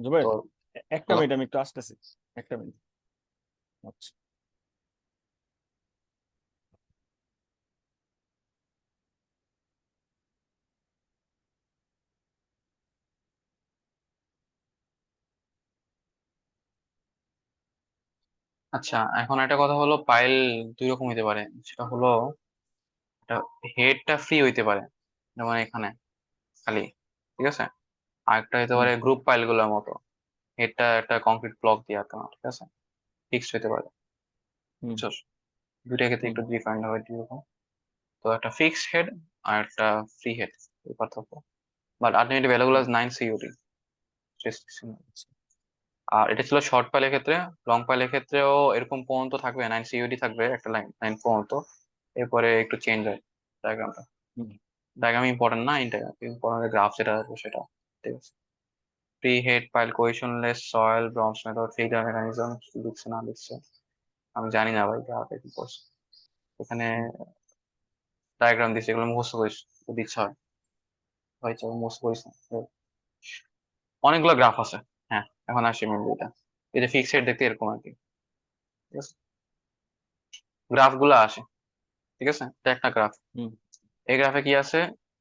জুবাইর, তোর একটা বলো। মিনিট, আমি একটু আসতেছি। একটা মিনিট। আচ্ছা। আচ্ছা, এখন একটা কথা হলো পাইল দুই রকম হইতে পারে। সেটা হলো হেডটা ফ্রি হইতে পারে, যেমন এখানে খালি, ঠিক আছে? আর একটা হইতে হুম পারে গ্রুপ পাইল গুলোর মতো, হেডটা একটা কংক্রিট ব্লক দিয়ে আটকানো, ঠিক আছে? ফিক্সড হইতে পারে, হুম বুঝছস? দুইটা ক্ষেত্রে হুম একটু ডিফারেন্ট হবে দুই রকম। তো একটা ফিক্সড হেড আর একটা ফ্রি হেড, এই পার্থক্য। বাট আলটিমেটলি ভ্যালু গুলো হুম। 9 CUD। আর এটা ছিল শর্ট পাইলের ক্ষেত্রে। লং পাইলের ক্ষেত্রেও এরকম পর্যন্ত থাকবে, 9 CUD থাকবে একটা লাইন লাইন পর্যন্ত। এরপরে একটু চেঞ্জ হয় ডায়াগ্রামটা। হুম ডায়াগ্রাম ইম্পর্টেন্ট না, ইম্পর্টেন্ট গ্রাফ যেটা আসবে সেটা, ঠিক আছে? Free head pile cohesionless soil Broms method failure mechanism লিখছে না লিখছে আমি জানি না ভাই, গ্রাফে কি করছে এখানে। হুম ডায়াগ্রাম দিচ্ছে, এগুলো মুখস্থ করিস যদি ইচ্ছা হয়। ভাই চল মুখস্থ করিস না। অনেকগুলো গ্রাফ আছে। হ্যাঁ, এখন আসি মেন এটা। এই যে ফিক্সড হেড দেখতে এরকম আর কি, ঠিক আছে? গ্রাফ গুলো আসে, ঠিক আছে? এটা একটা গ্রাফ। হুম এই গ্রাফে কি আছে?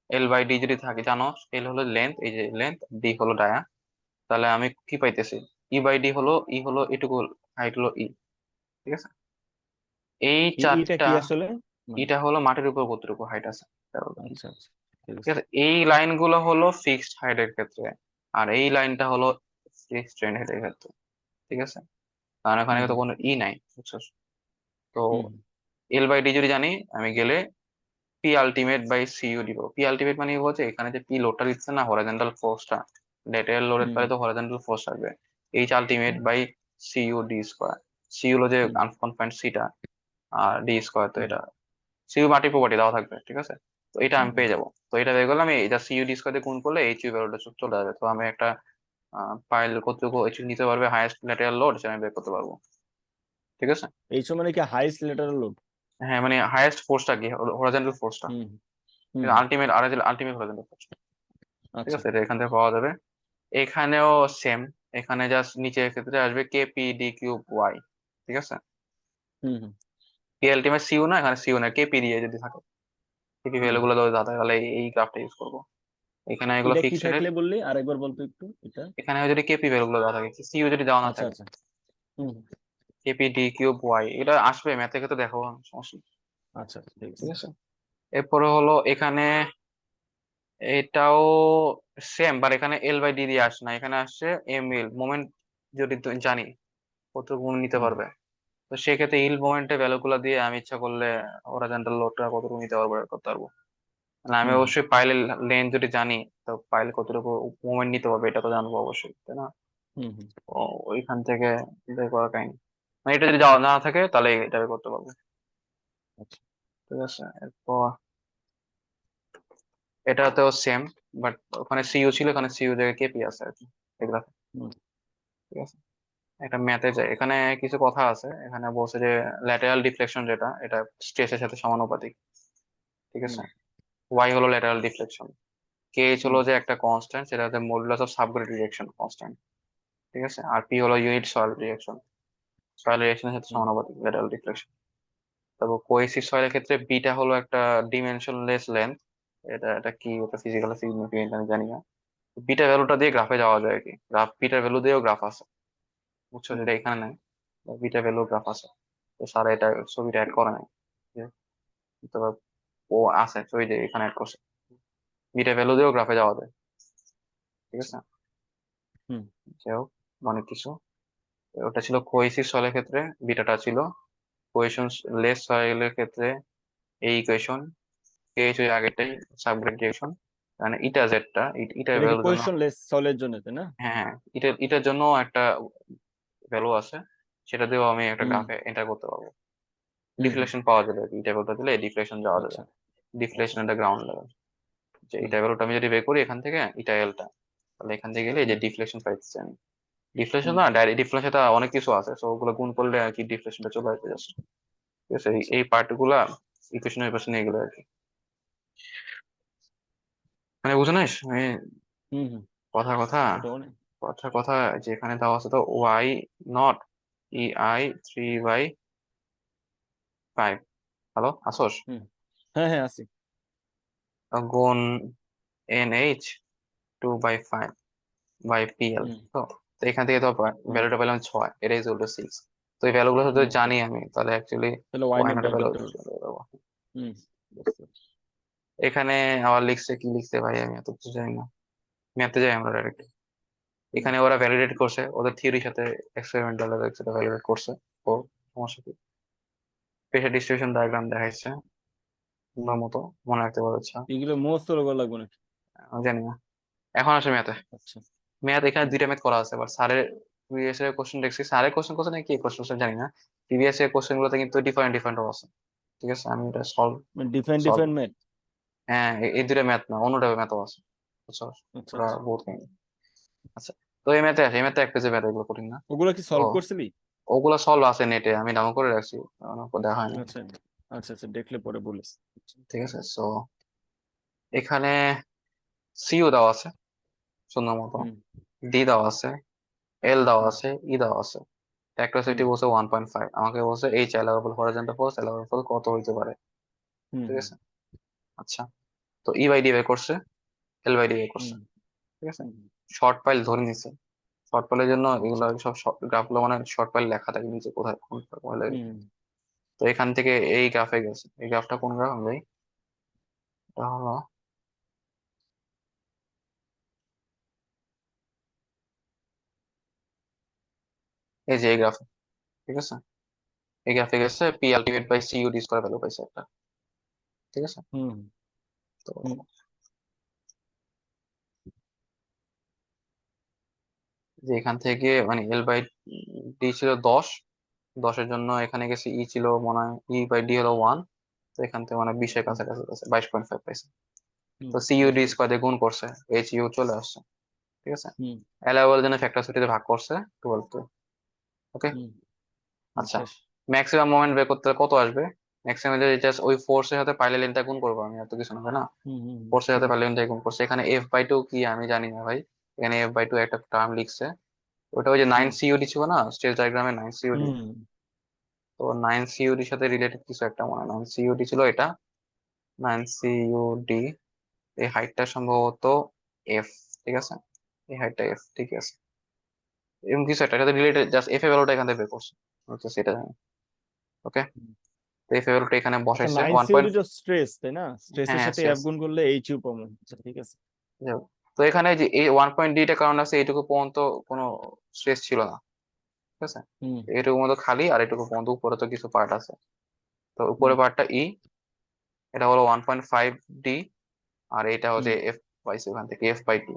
এল বাই ডি যদি থাকে, জানো এল হলো লেন্থ, এই যে লেন্থ, ডি হলো ডায়া। তাহলে আমি কি পাইতেছি? ই বাই ডি হলো, ই হলো এটুকু, হাইট হলো ই, ঠিক আছে? এই এইটা চারটা, কি আসলে? মানে এটা হলো মাটির উপর কতটুকু হাইট আছে, এটা বলতে হবে। আচ্ছা আচ্ছা, ঠিক ঠিক আছে। আছে? এই লাইন গুলো হলো ফিক্সড হাইটের ক্ষেত্রে, আর এই লাইনটা হলো ফিক্সড হাইটের ক্ষেত্রে, ঠিক আছে? কারণ এখানে হুম তো হুম কোনো ই নাই, বুঝছো? তো হুম এল বাই ডি যদি জানি, আমি গেলে পি আলটিমেট বাই সিইউ দিব। পি আলটিমেট মানে কি বলছে, এখানে যে পি লোডটা দিচ্ছে না, হরাইজন্টাল ফোর্সটা, ল্যাটেরাল লোডের হুম পরে তো হরাইজন্টাল ফোর্স আসবে। H ultimate hmm by CU D square. CU হলো যে হুম আনকনফাইন্ড সিটা, আর ডি স্কোয়ার তো হুম এটা সিইউ মাটি প্রপার্টি দেওয়া থাকবে, ঠিক আছে? তো এটা হুম আমি হুম পেয়ে যাবো। তো এটা বের করলে আমি এটা সিইউ ডি স্কোয়ার দিয়ে গুণ করলে এইচ ইউ ভ্যালুটা চলে যাবে। তো আমি একটা পাইল কতটুকু এইচ নিতে পারবে হাইয়েস্ট ল্যাটেরাল লোড, সেটা আমি বের করতে পারবো, ঠিক আছে? এই সময় কি হাইস্ট লেটারাল লোড? হ্যাঁ, মানে হাইয়েস্ট ফোর্সটা কি, হরাইজন্টাল ফোর্সটা, হুম হুম হুম, আলটিমেট আর আলটিমেট হরাইজন্টাল ফোর্স, ঠিক আচ্ছা। আছে? এটা এখান থেকে পাওয়া যাবে। এখানেও সেম, এখানে জাস্ট নিচের ক্ষেত্রে আসবে K P D cube Y, ঠিক আছে? হুম হুম পি আলটিমেট সিউ না, এখানে সিউ না, কে পি দিয়ে যদি থাকে, কেপি হুম ভ্যালু হুম। গুলো যদি দাদা, তাহলে এই গ্রাফটা ইউজ করবো। এখানে এগুলো এটা কি ফিক্সড এর। থাকলে বললি, আরেকবার বলতো একটু এটা। এখানে যদি কেপি ভ্যালু গুলো দেওয়া থাকে, সিউ যদি দেওয়া না আচ্ছা থাকে, আচ্ছা। হুম হুম, কেপি ডি কিউব ওয়াই এটা আসবে ম্যাথের ক্ষেত্রে, দেখো সমস্যা নেই, আচ্ছা ঠিক ঠিক আছে। আছে? এরপরে হলো এখানে এটাও সেম, বাট এখানে এল বাই ডি দিয়ে আসে না, এখানে আসছে এম এল মোমেন্ট, যদি তো জানি কতটুকু নিতে হুম পারবে। তো সেক্ষেত্রে হিল মোমেন্টের ভ্যালু গুলো দিয়ে আমি ইচ্ছা করলে হরাইজন্টাল লোডটা কতটুকু নিতে পারবো বের করতে পারবো। মানে আমি হুম হুম অবশ্যই পাইলের লেন্থ যদি জানি, তো পাইল কতটুকু মুভমেন্ট নিতে পারবে এটা তো জানবো অবশ্যই, তাই না? হুম হুম, ও, ওইখান থেকে বের করা কাহিনী। মানে এটা যদি যাওয়া না থাকে তাহলে এটা বের করতে পারবো, আচ্ছা। ঠিক আছে? এরপর এটাতেও সেম, বাট ওখানে সিইউ ছিল, এখানে সিইউ জায়গায় কেপি আছে আর কি, এগুলা, হুম ঠিক আছে? একটা ম্যাথে যাই, এখানে কিছু কথা আছে, এখানে বলছে যে ল্যাটেরাল ডিফ্লেকশন যেটা, এটা স্ট্রেসের সাথে সমানুপাতিক, ঠিক হুম আছে। ওয়াই হলো ল্যাটেরাল ডিফ্লেকশন, কে এইচ হুম হলো যে একটা কনস্ট্যান্ট, সেটা হচ্ছে modulus of subgrade reaction constant, ঠিক আছে। আর পি হলো ইউনিট সয়েল রিঅ্যাকশন, সয়েল রিঅ্যাকশনের সাথে হুম সমানুপাতিক ল্যাটেরাল ডিফ্লেকশন। তারপর কোয়েসিভ সয়েলের ক্ষেত্রে বিটা হলো একটা ডিমেনশনলেস লেন্থ, এটা কি, ওটা ফিজিক্যাল সিগনিফিকেন্ট আমি জানি না। বিটা ভ্যালুটা দিয়ে গ্রাফে যাওয়া যায় আর কি, গ্রাফ বিটার ভ্যালু দিয়েও গ্রাফ আছে, বুঝছো, হুম যেটা এখানে নাই। বিটা ভ্যালু গ্রাফ আছে, তো স্যার এটা ছবিটা অ্যাড করে নাই, যে, তো ও আছে ছবি যে এখানে অ্যাড করছে, বিটা ভ্যালু দিয়েও গ্রাফে যাওয়া যায়, ঠিক আচ্ছা, আছে। হুম যাই হোক, অনেক কিছু। ওটা ছিল কোহেসিভ সয়েলের ক্ষেত্রে, বিটাটা ছিল কোহেশন লেস সয়েলের ক্ষেত্রে এই ইকুয়েশন, কে হচ্ছে আগেরটাই সাবগ্রেড রিঅ্যাকশন, মানে ইটা জেডটা, ইটার এটা কি ভ্যালুর জন্য। কোহেশনলেস সলিড জন্য তাই না? হ্যাঁ হ্যাঁ, এটার জন্য একটা ভ্যালু আছে, সেটা দিয়েও আমি একটা হুম গ্রাফে এন্টার করতে পারবো। হুম হুম ডিফ্লেকশন পাওয়া যাবে আর কি, ইটা ভ্যালুটা দিলে ডিফ্লেকশন যাওয়া যাবে। আচ্ছা আচ্ছা ডিফ্লেকশন এটা গ্রাউন্ড লেভেল, যে হুম ইটা ভ্যালুটা আমি যদি বের করি এখান থেকে, ইটা এলটা, তাহলে এখান থেকে গেলে এই যে হুম ডিফ্লেকশন পাইতেছি আমি। ডিফ্লেকশন হুম না, ডাইরেক্ট ডিফ্লেকশন অনেক কিছু আছে, সো ওগুলো গুণ করলে আর কি ডিফ্লেকশনটা চলে আসবে জাস্ট, ঠিক আছে। আচ্ছা এই পার্ট গুলা ইকুয়েশনের পাশে নিয়ে গেলে আর কি, মানে বুঝো না আমি হুম কথা কথা মোটামুটি কথা কথা, যেখানে দেওয়া আছে তো Y naught E I 3/5, hello আসোস, হুম হ্যাঁ হ্যাঁ আছি গুণ NH2/5/PL, হুম তো তো এখান থেকে তো হুম ভ্যালুটা পেলাম 6, এটা ইজ টু 6। তো এই ভ্যালুগুলো যদি হুম জানি আমি, তাহলে অ্যাকচুয়ালি তাহলে ওয়াই ওয়াই নট নটের বের ভ্যালু করতে পারবে। হুম বুঝতে পারছি। এখানে আবার লিখছে কি লিখছে ভাই, আমি এত কিছু জানি না, ম্যাথে যাই আমরা ডাইরেক্ট। হুম এখানে ওরা ভ্যালিডেট করছে ওদের থিওরির সাথে, এক্সপেরিমেন্টাল সেটা ভ্যালিডেট করছে। ও সমস্যা কি, প্রেশার ডিস্ট্রিবিউশন ডায়াগ্রাম দেখাইছে সুন্দর মতো, মনে রাখতে পারো, আচ্ছা এগুলো মুখস্থ করা লাগবে নাকি? আমি জানি না। এখন আসে ম্যাথে, আচ্ছা ম্যাথ এখানে হুম দুইটা ম্যাথ করা আছে, বাট স্যারের প্রিভিয়াস এর কোশ্চেন দেখছি, স্যারের কোশ্চেন করছে নাকি কোশ্চেন জানি না, প্রিভিয়াস এর কোশ্চেন গুলোতে কিন্তু ডিফারেন্ট ডিফারেন্ট আছে, ঠিক আছে। আমি এটা solve different solve different math. হ্যাঁ, এই দুইটা ম্যাথ না, অন্য টাইপের ম্যাথও আছে, বুঝছো, আচ্ছা ওরা আচ্ছা বহুত কাহিনী। আচ্ছা, তো এই ম্যাথে আসে, এই ম্যাথে এক পেজে ম্যাথ, এগুলো কঠিন না। ওগুলা কি তো সলভ করছিলি? ওগুলো সলভ আছে নেটে, আমি ডাউনলোড করে রাখছি, দেখা হয় না, আচ্ছা আচ্ছা আচ্ছা দেখলে পরে বলিস। ঠিক আছে। সো এখানে সিইউ দেওয়া আছে সুন্দর মতো, হুম ডি দেওয়া আছে, এল দেওয়া হুম আছে, ই দেওয়া আছে, হুম অ্যাক্রোসিটি বলছে 1.5, আমাকে বলছে H allowable horizontal force allowable force কত হইতে পারে, হুম ঠিক হুম আছে। আচ্ছা, তো ই বাই ডি বের করছে, এল বাই ডি বের করছে, হুম ঠিক আছে। হুম শর্ট পাইল ধরে নিছে, শর্ট পাইলের জন্য এগুলো আচ্ছা সব গ্রাফ গুলো মানে শর্ট পাইল লেখা থাকে নিচে কোথায় কোন পাইলে। হুম তো এখান থেকে এই গ্রাফে গেছে, এই গ্রাফটা কোন গ্রাফ ভাই, এটা হলো এই যে এই গ্রাফে, ঠিক আছে। এই গ্রাফে গেছে P ultimate by C UD square value পাইছে একটা, ঠিক আছে। হুম তো হুম যে এখান থেকে মানে এল বাই ডি ছিল 10, 10-এর জন্য এখানে গেছে ই ছিল মনে হয় ই বাই ডি হলো 1, তো এখান থেকে মানে 20-এর হুম কাছাকাছি আছে, 22.5 পাইছে। হুম তো সি ইউডি বুঝতে স্কয়ার পারছি। দিয়ে গুণ করছে, এইচ ইউ চলে আসছে, ঠিক আছে। হুম অ্যালাউয়েবল জন্য ফ্যাক্টর সিটিতে ভাগ করছে 12 কে, ওকে। হুম আচ্ছা, শেষ। ম্যাক্সিমাম মোমেন্ট বের করতে কত আসবে, ম্যাক্সিমাম যদি জাস্ট ওই ফোর্সের সাথে পাইলে লেনটা গুণ করবো, আমি এত কিছু না তাই না, হুম হুম ফোর্সের সাথে হুম পাইলে লেনটা গুণ করছে, এখানে F/2 কি আমি জানি না ভাই, এখানে F/2 একটা টার্ম লিখছে, ওটা ওই যে নাইন হুম সিইউডি ছিল না স্টেজ ডায়াগ্রামে 9 সিইউডি, হুম তো 9 সিইউডির সাথে রিলেটেড কিছু একটা মনে হয়, 9 সিইউডি ছিল এটা, 9 সিইউডি, এই হাইটটা সম্ভবত এফ, ঠিক আছে, এই হাইটটা এফ, ঠিক আছে, এরকম কিছু একটা এটাতে রিলেটেড, জাস্ট এফ এর ভ্যালুটা এখান থেকে বের করছে, হচ্ছে সেটা জানি, ওকে। হুম। তো এফ এর ভ্যালুটা এখানে আচ্ছা বসাইছে নাইন 1 সিওরি পয়েন্ট, তো স্ট্রেস তাই না? হ্যাঁ স্ট্রেসের হ্যাঁ সাথে এফ yes, গুণ করলে এইচ ইউ পাবো। আচ্ছা ঠিক আছে। যাই হোক। তো এখানে যে এই 1.d কারণ আছে, এইটুকু পর্যন্ত কোনো স্ট্রেস ছিল না, ঠিক আছে। হুম এইটুকু মতো খালি, আর এইটুকু পর্যন্ত উপরে তো কিছু পার্ট আছে, তো উপরে হুম পার্টটা ই, এটা হলো 1.5d, আর এটা হচ্ছে হুম এফ পাইছে ওখান থেকে F/2,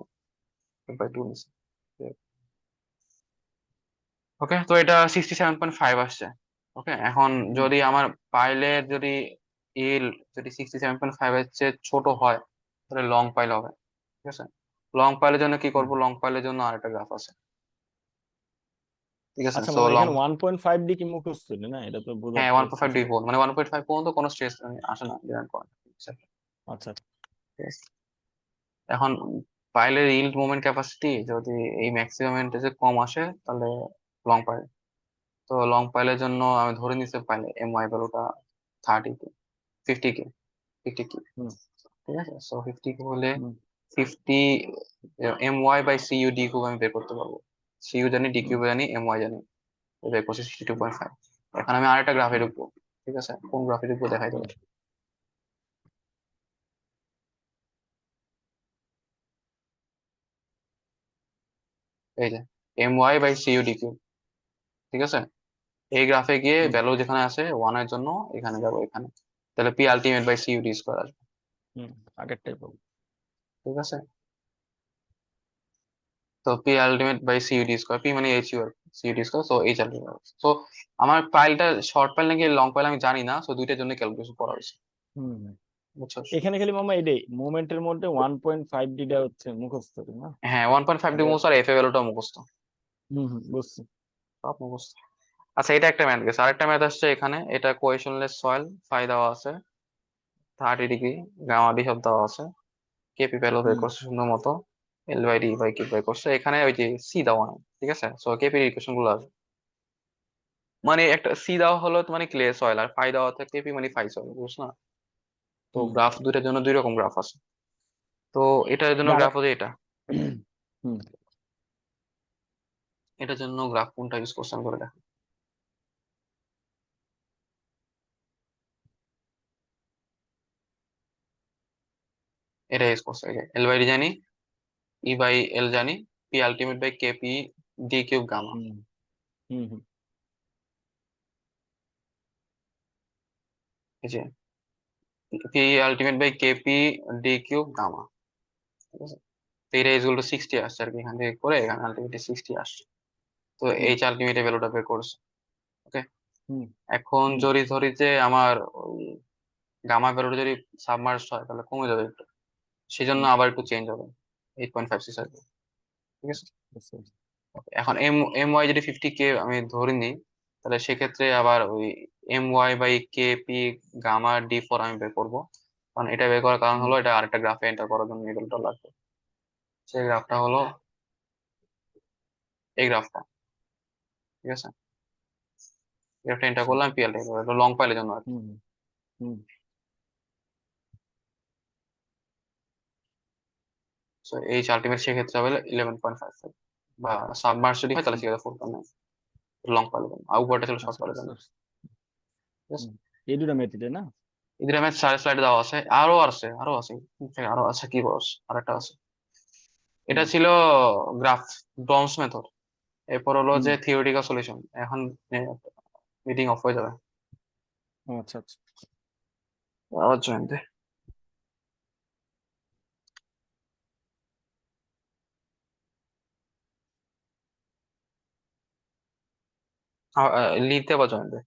F/2 নিছে, ওকে। তো এটা 67.5 আসছে, ওকে। এখন হুম যদি আমার পাইলের যদি ইল যদি 67.5 এর চেয়ে ছোট হয়, তাহলে লং পাইল হবে, ঠিক আছে। লং পাইলের জন্য কি হুম করব, লং পাইলের জন্য আরেকটা গ্রাফ আছে, ঠিক আছে। আচ্ছা সো মামা, লং, এখানে 1.5D কি মুখস্থ না? এটা তো বোঝার হ্যাঁ তো 1.5 কিছু। ডিফল্ট, মানে 1.5 পর্যন্ত কোনো স্ট্রেস আসে না ডিজাইন করা। আচ্ছা। এখন পাইলের ইল্ড মোমেন্ট ক্যাপাসিটি যদি এই ম্যাক্সিমাম এর কম আসে তাহলে লং পাইল। তো লং পাইলের জন্য আমি ধরে নিতে পাইলে এম ওয়াই ভ্যালুটা 30 কে, 50 কে, 50 কে। হুম ঠিক আছে, সো 50 কে হলে হুম 50 M Y by C U D cube আমি বের করতে পারবো। সি ইউ জানি, ডি হুম কিউব জানি, এম ওয়াই জানি, তো বের করছি sixty two hmm point five এখন আমি আরেকটা গ্রাফে হুম ঢুকবো। ঠিক আছে, কোন গ্রাফে ঢুকবো দেখাই হুম দেবো। এই যে M Y by C U D cube. ঠিক আছে, এই গ্রাফে গিয়ে হুম ভ্যালু যেখানে আছে ওয়ান এর জন্য এখানে যাবো, এখানে তাহলে P ultimate by C U D square আসবে। হুম, আগেরটাই পাবো। ঠিক আছে, তো P ultimate by C U D square, P মানে H U R, C U D square, so H ultimate. তো আমার পাইলটা শর্ট পাইল নাকি লং পাইল আমি জানি না, সো দুইটার জন্য ক্যালকুলেশন করা হয়েছে। হুম হুম। বুঝছো? এখানে খালি মামা এটাই মোমেন্টের মধ্যে 1.5D হচ্ছে মুখস্থ না? হ্যাঁ 1.5 ডি আগে। মুখস্থ আর এফ এ ভ্যালুটা মুখস্থ, বুঝছি। সব মুখস্থ। আচ্ছা এটা একটা ম্যাথ গেছে, আরেকটা ম্যাথ আসছে এখানে, এটা কোয়েশনলেস সয়েল ফাই দেওয়া আছে 30 ডিগ্রি, গামা ডি সব দেওয়া আছে, কেপি ভ্যালু বের হুম করছে সুন্দর মতো, L by D by Q বের করছে, এখানে ওই যে সি দেওয়া নাই। ঠিক আছে, সো কেপি ইকুয়েশন গুলো আছে, মানে একটা সি দেওয়া হলো তো মানে ক্লে সয়েল, আর ফাই দেওয়া থাকে কেপি মানে ফাই সয়েল, বুঝছ না? তো হুম গ্রাফ দুইটার জন্য দুই রকম গ্রাফ আছে। তো এটার জন্য আরে। গ্রাফ হচ্ছে এটা, হুম এটার জন্য গ্রাফ কোনটা ইউজ করছেন করে দেখো। এটা ইউজ করছে, এই যে এল বাই ডি জানি, ই বাই এল জানি, P ultimate by KP D cube gamma. হুম হুম হুম এই যে P ultimate by KP D cube gamma. ঠিক আছে, তো এটা ইজুয়াল টু 60 আসছে আর কি, এখান থেকে করে এখানে আলটিমেটলি 60 আসছে। তো হুম এইচ আলটিমেট ভ্যালুটা বের করছে। ওকে, হুম এখন হুম যদি ধরি যে আমার ওই গামা ভ্যালুটা যদি সাবমার্জ হয় তাহলে কমে যাবে একটু, সেজন্য হুম, আবার একটু চেঞ্জ হবে, 8.56 আসবে। ঠিক আছে, বুঝছি। এখন এম এম ওয়াই যদি 50 কে আমি ধরে নিই, তাহলে সেক্ষেত্রে আবার ওই M Y by K P gamma D four আমি বের করবো। কারণ এটা বের করার কারণ হুম হলো এটা আরেকটা গ্রাফে এন্টার করার জন্য মিডলটা লাগবে। সেই গ্রাফটা হলো এই গ্রাফটা। ঠিক আছে, গ্রাফটা এন্টার আচ্ছা। করলাম, পিএল লং পাইলের জন্য আর কি। হুম হুম সো এইচ আলটিমেট সেক্ষেত্রে হবে 11.55, বা সাবমার্জ যদি হয় তাহলে হুম, সেক্ষেত্রে 4.9 লং পাইলের জন্য, আর উপরটা ছিল শর্ট আচ্ছা পাইলের বুঝতে জন্য। পারছি। ঠিক আছে, হুম, এই দুটা মেথডে না? এদের আমি সাড়ে স্লাইডে দেওয়া আছে, আরো আছে, আরো আছে, আরো আছে, কি বস আরেকটা আছে। এটা হুম ছিল গ্রাফ ব্রমস মেথড। এরপর হলো হুম যে থিওরিটিক্যাল সলিউশন। এখন মিটিং অফ হয়ে যাবে, ও আচ্ছা আচ্ছা। আবার জয়েন দে। লিখতে আবার জয়েন দে।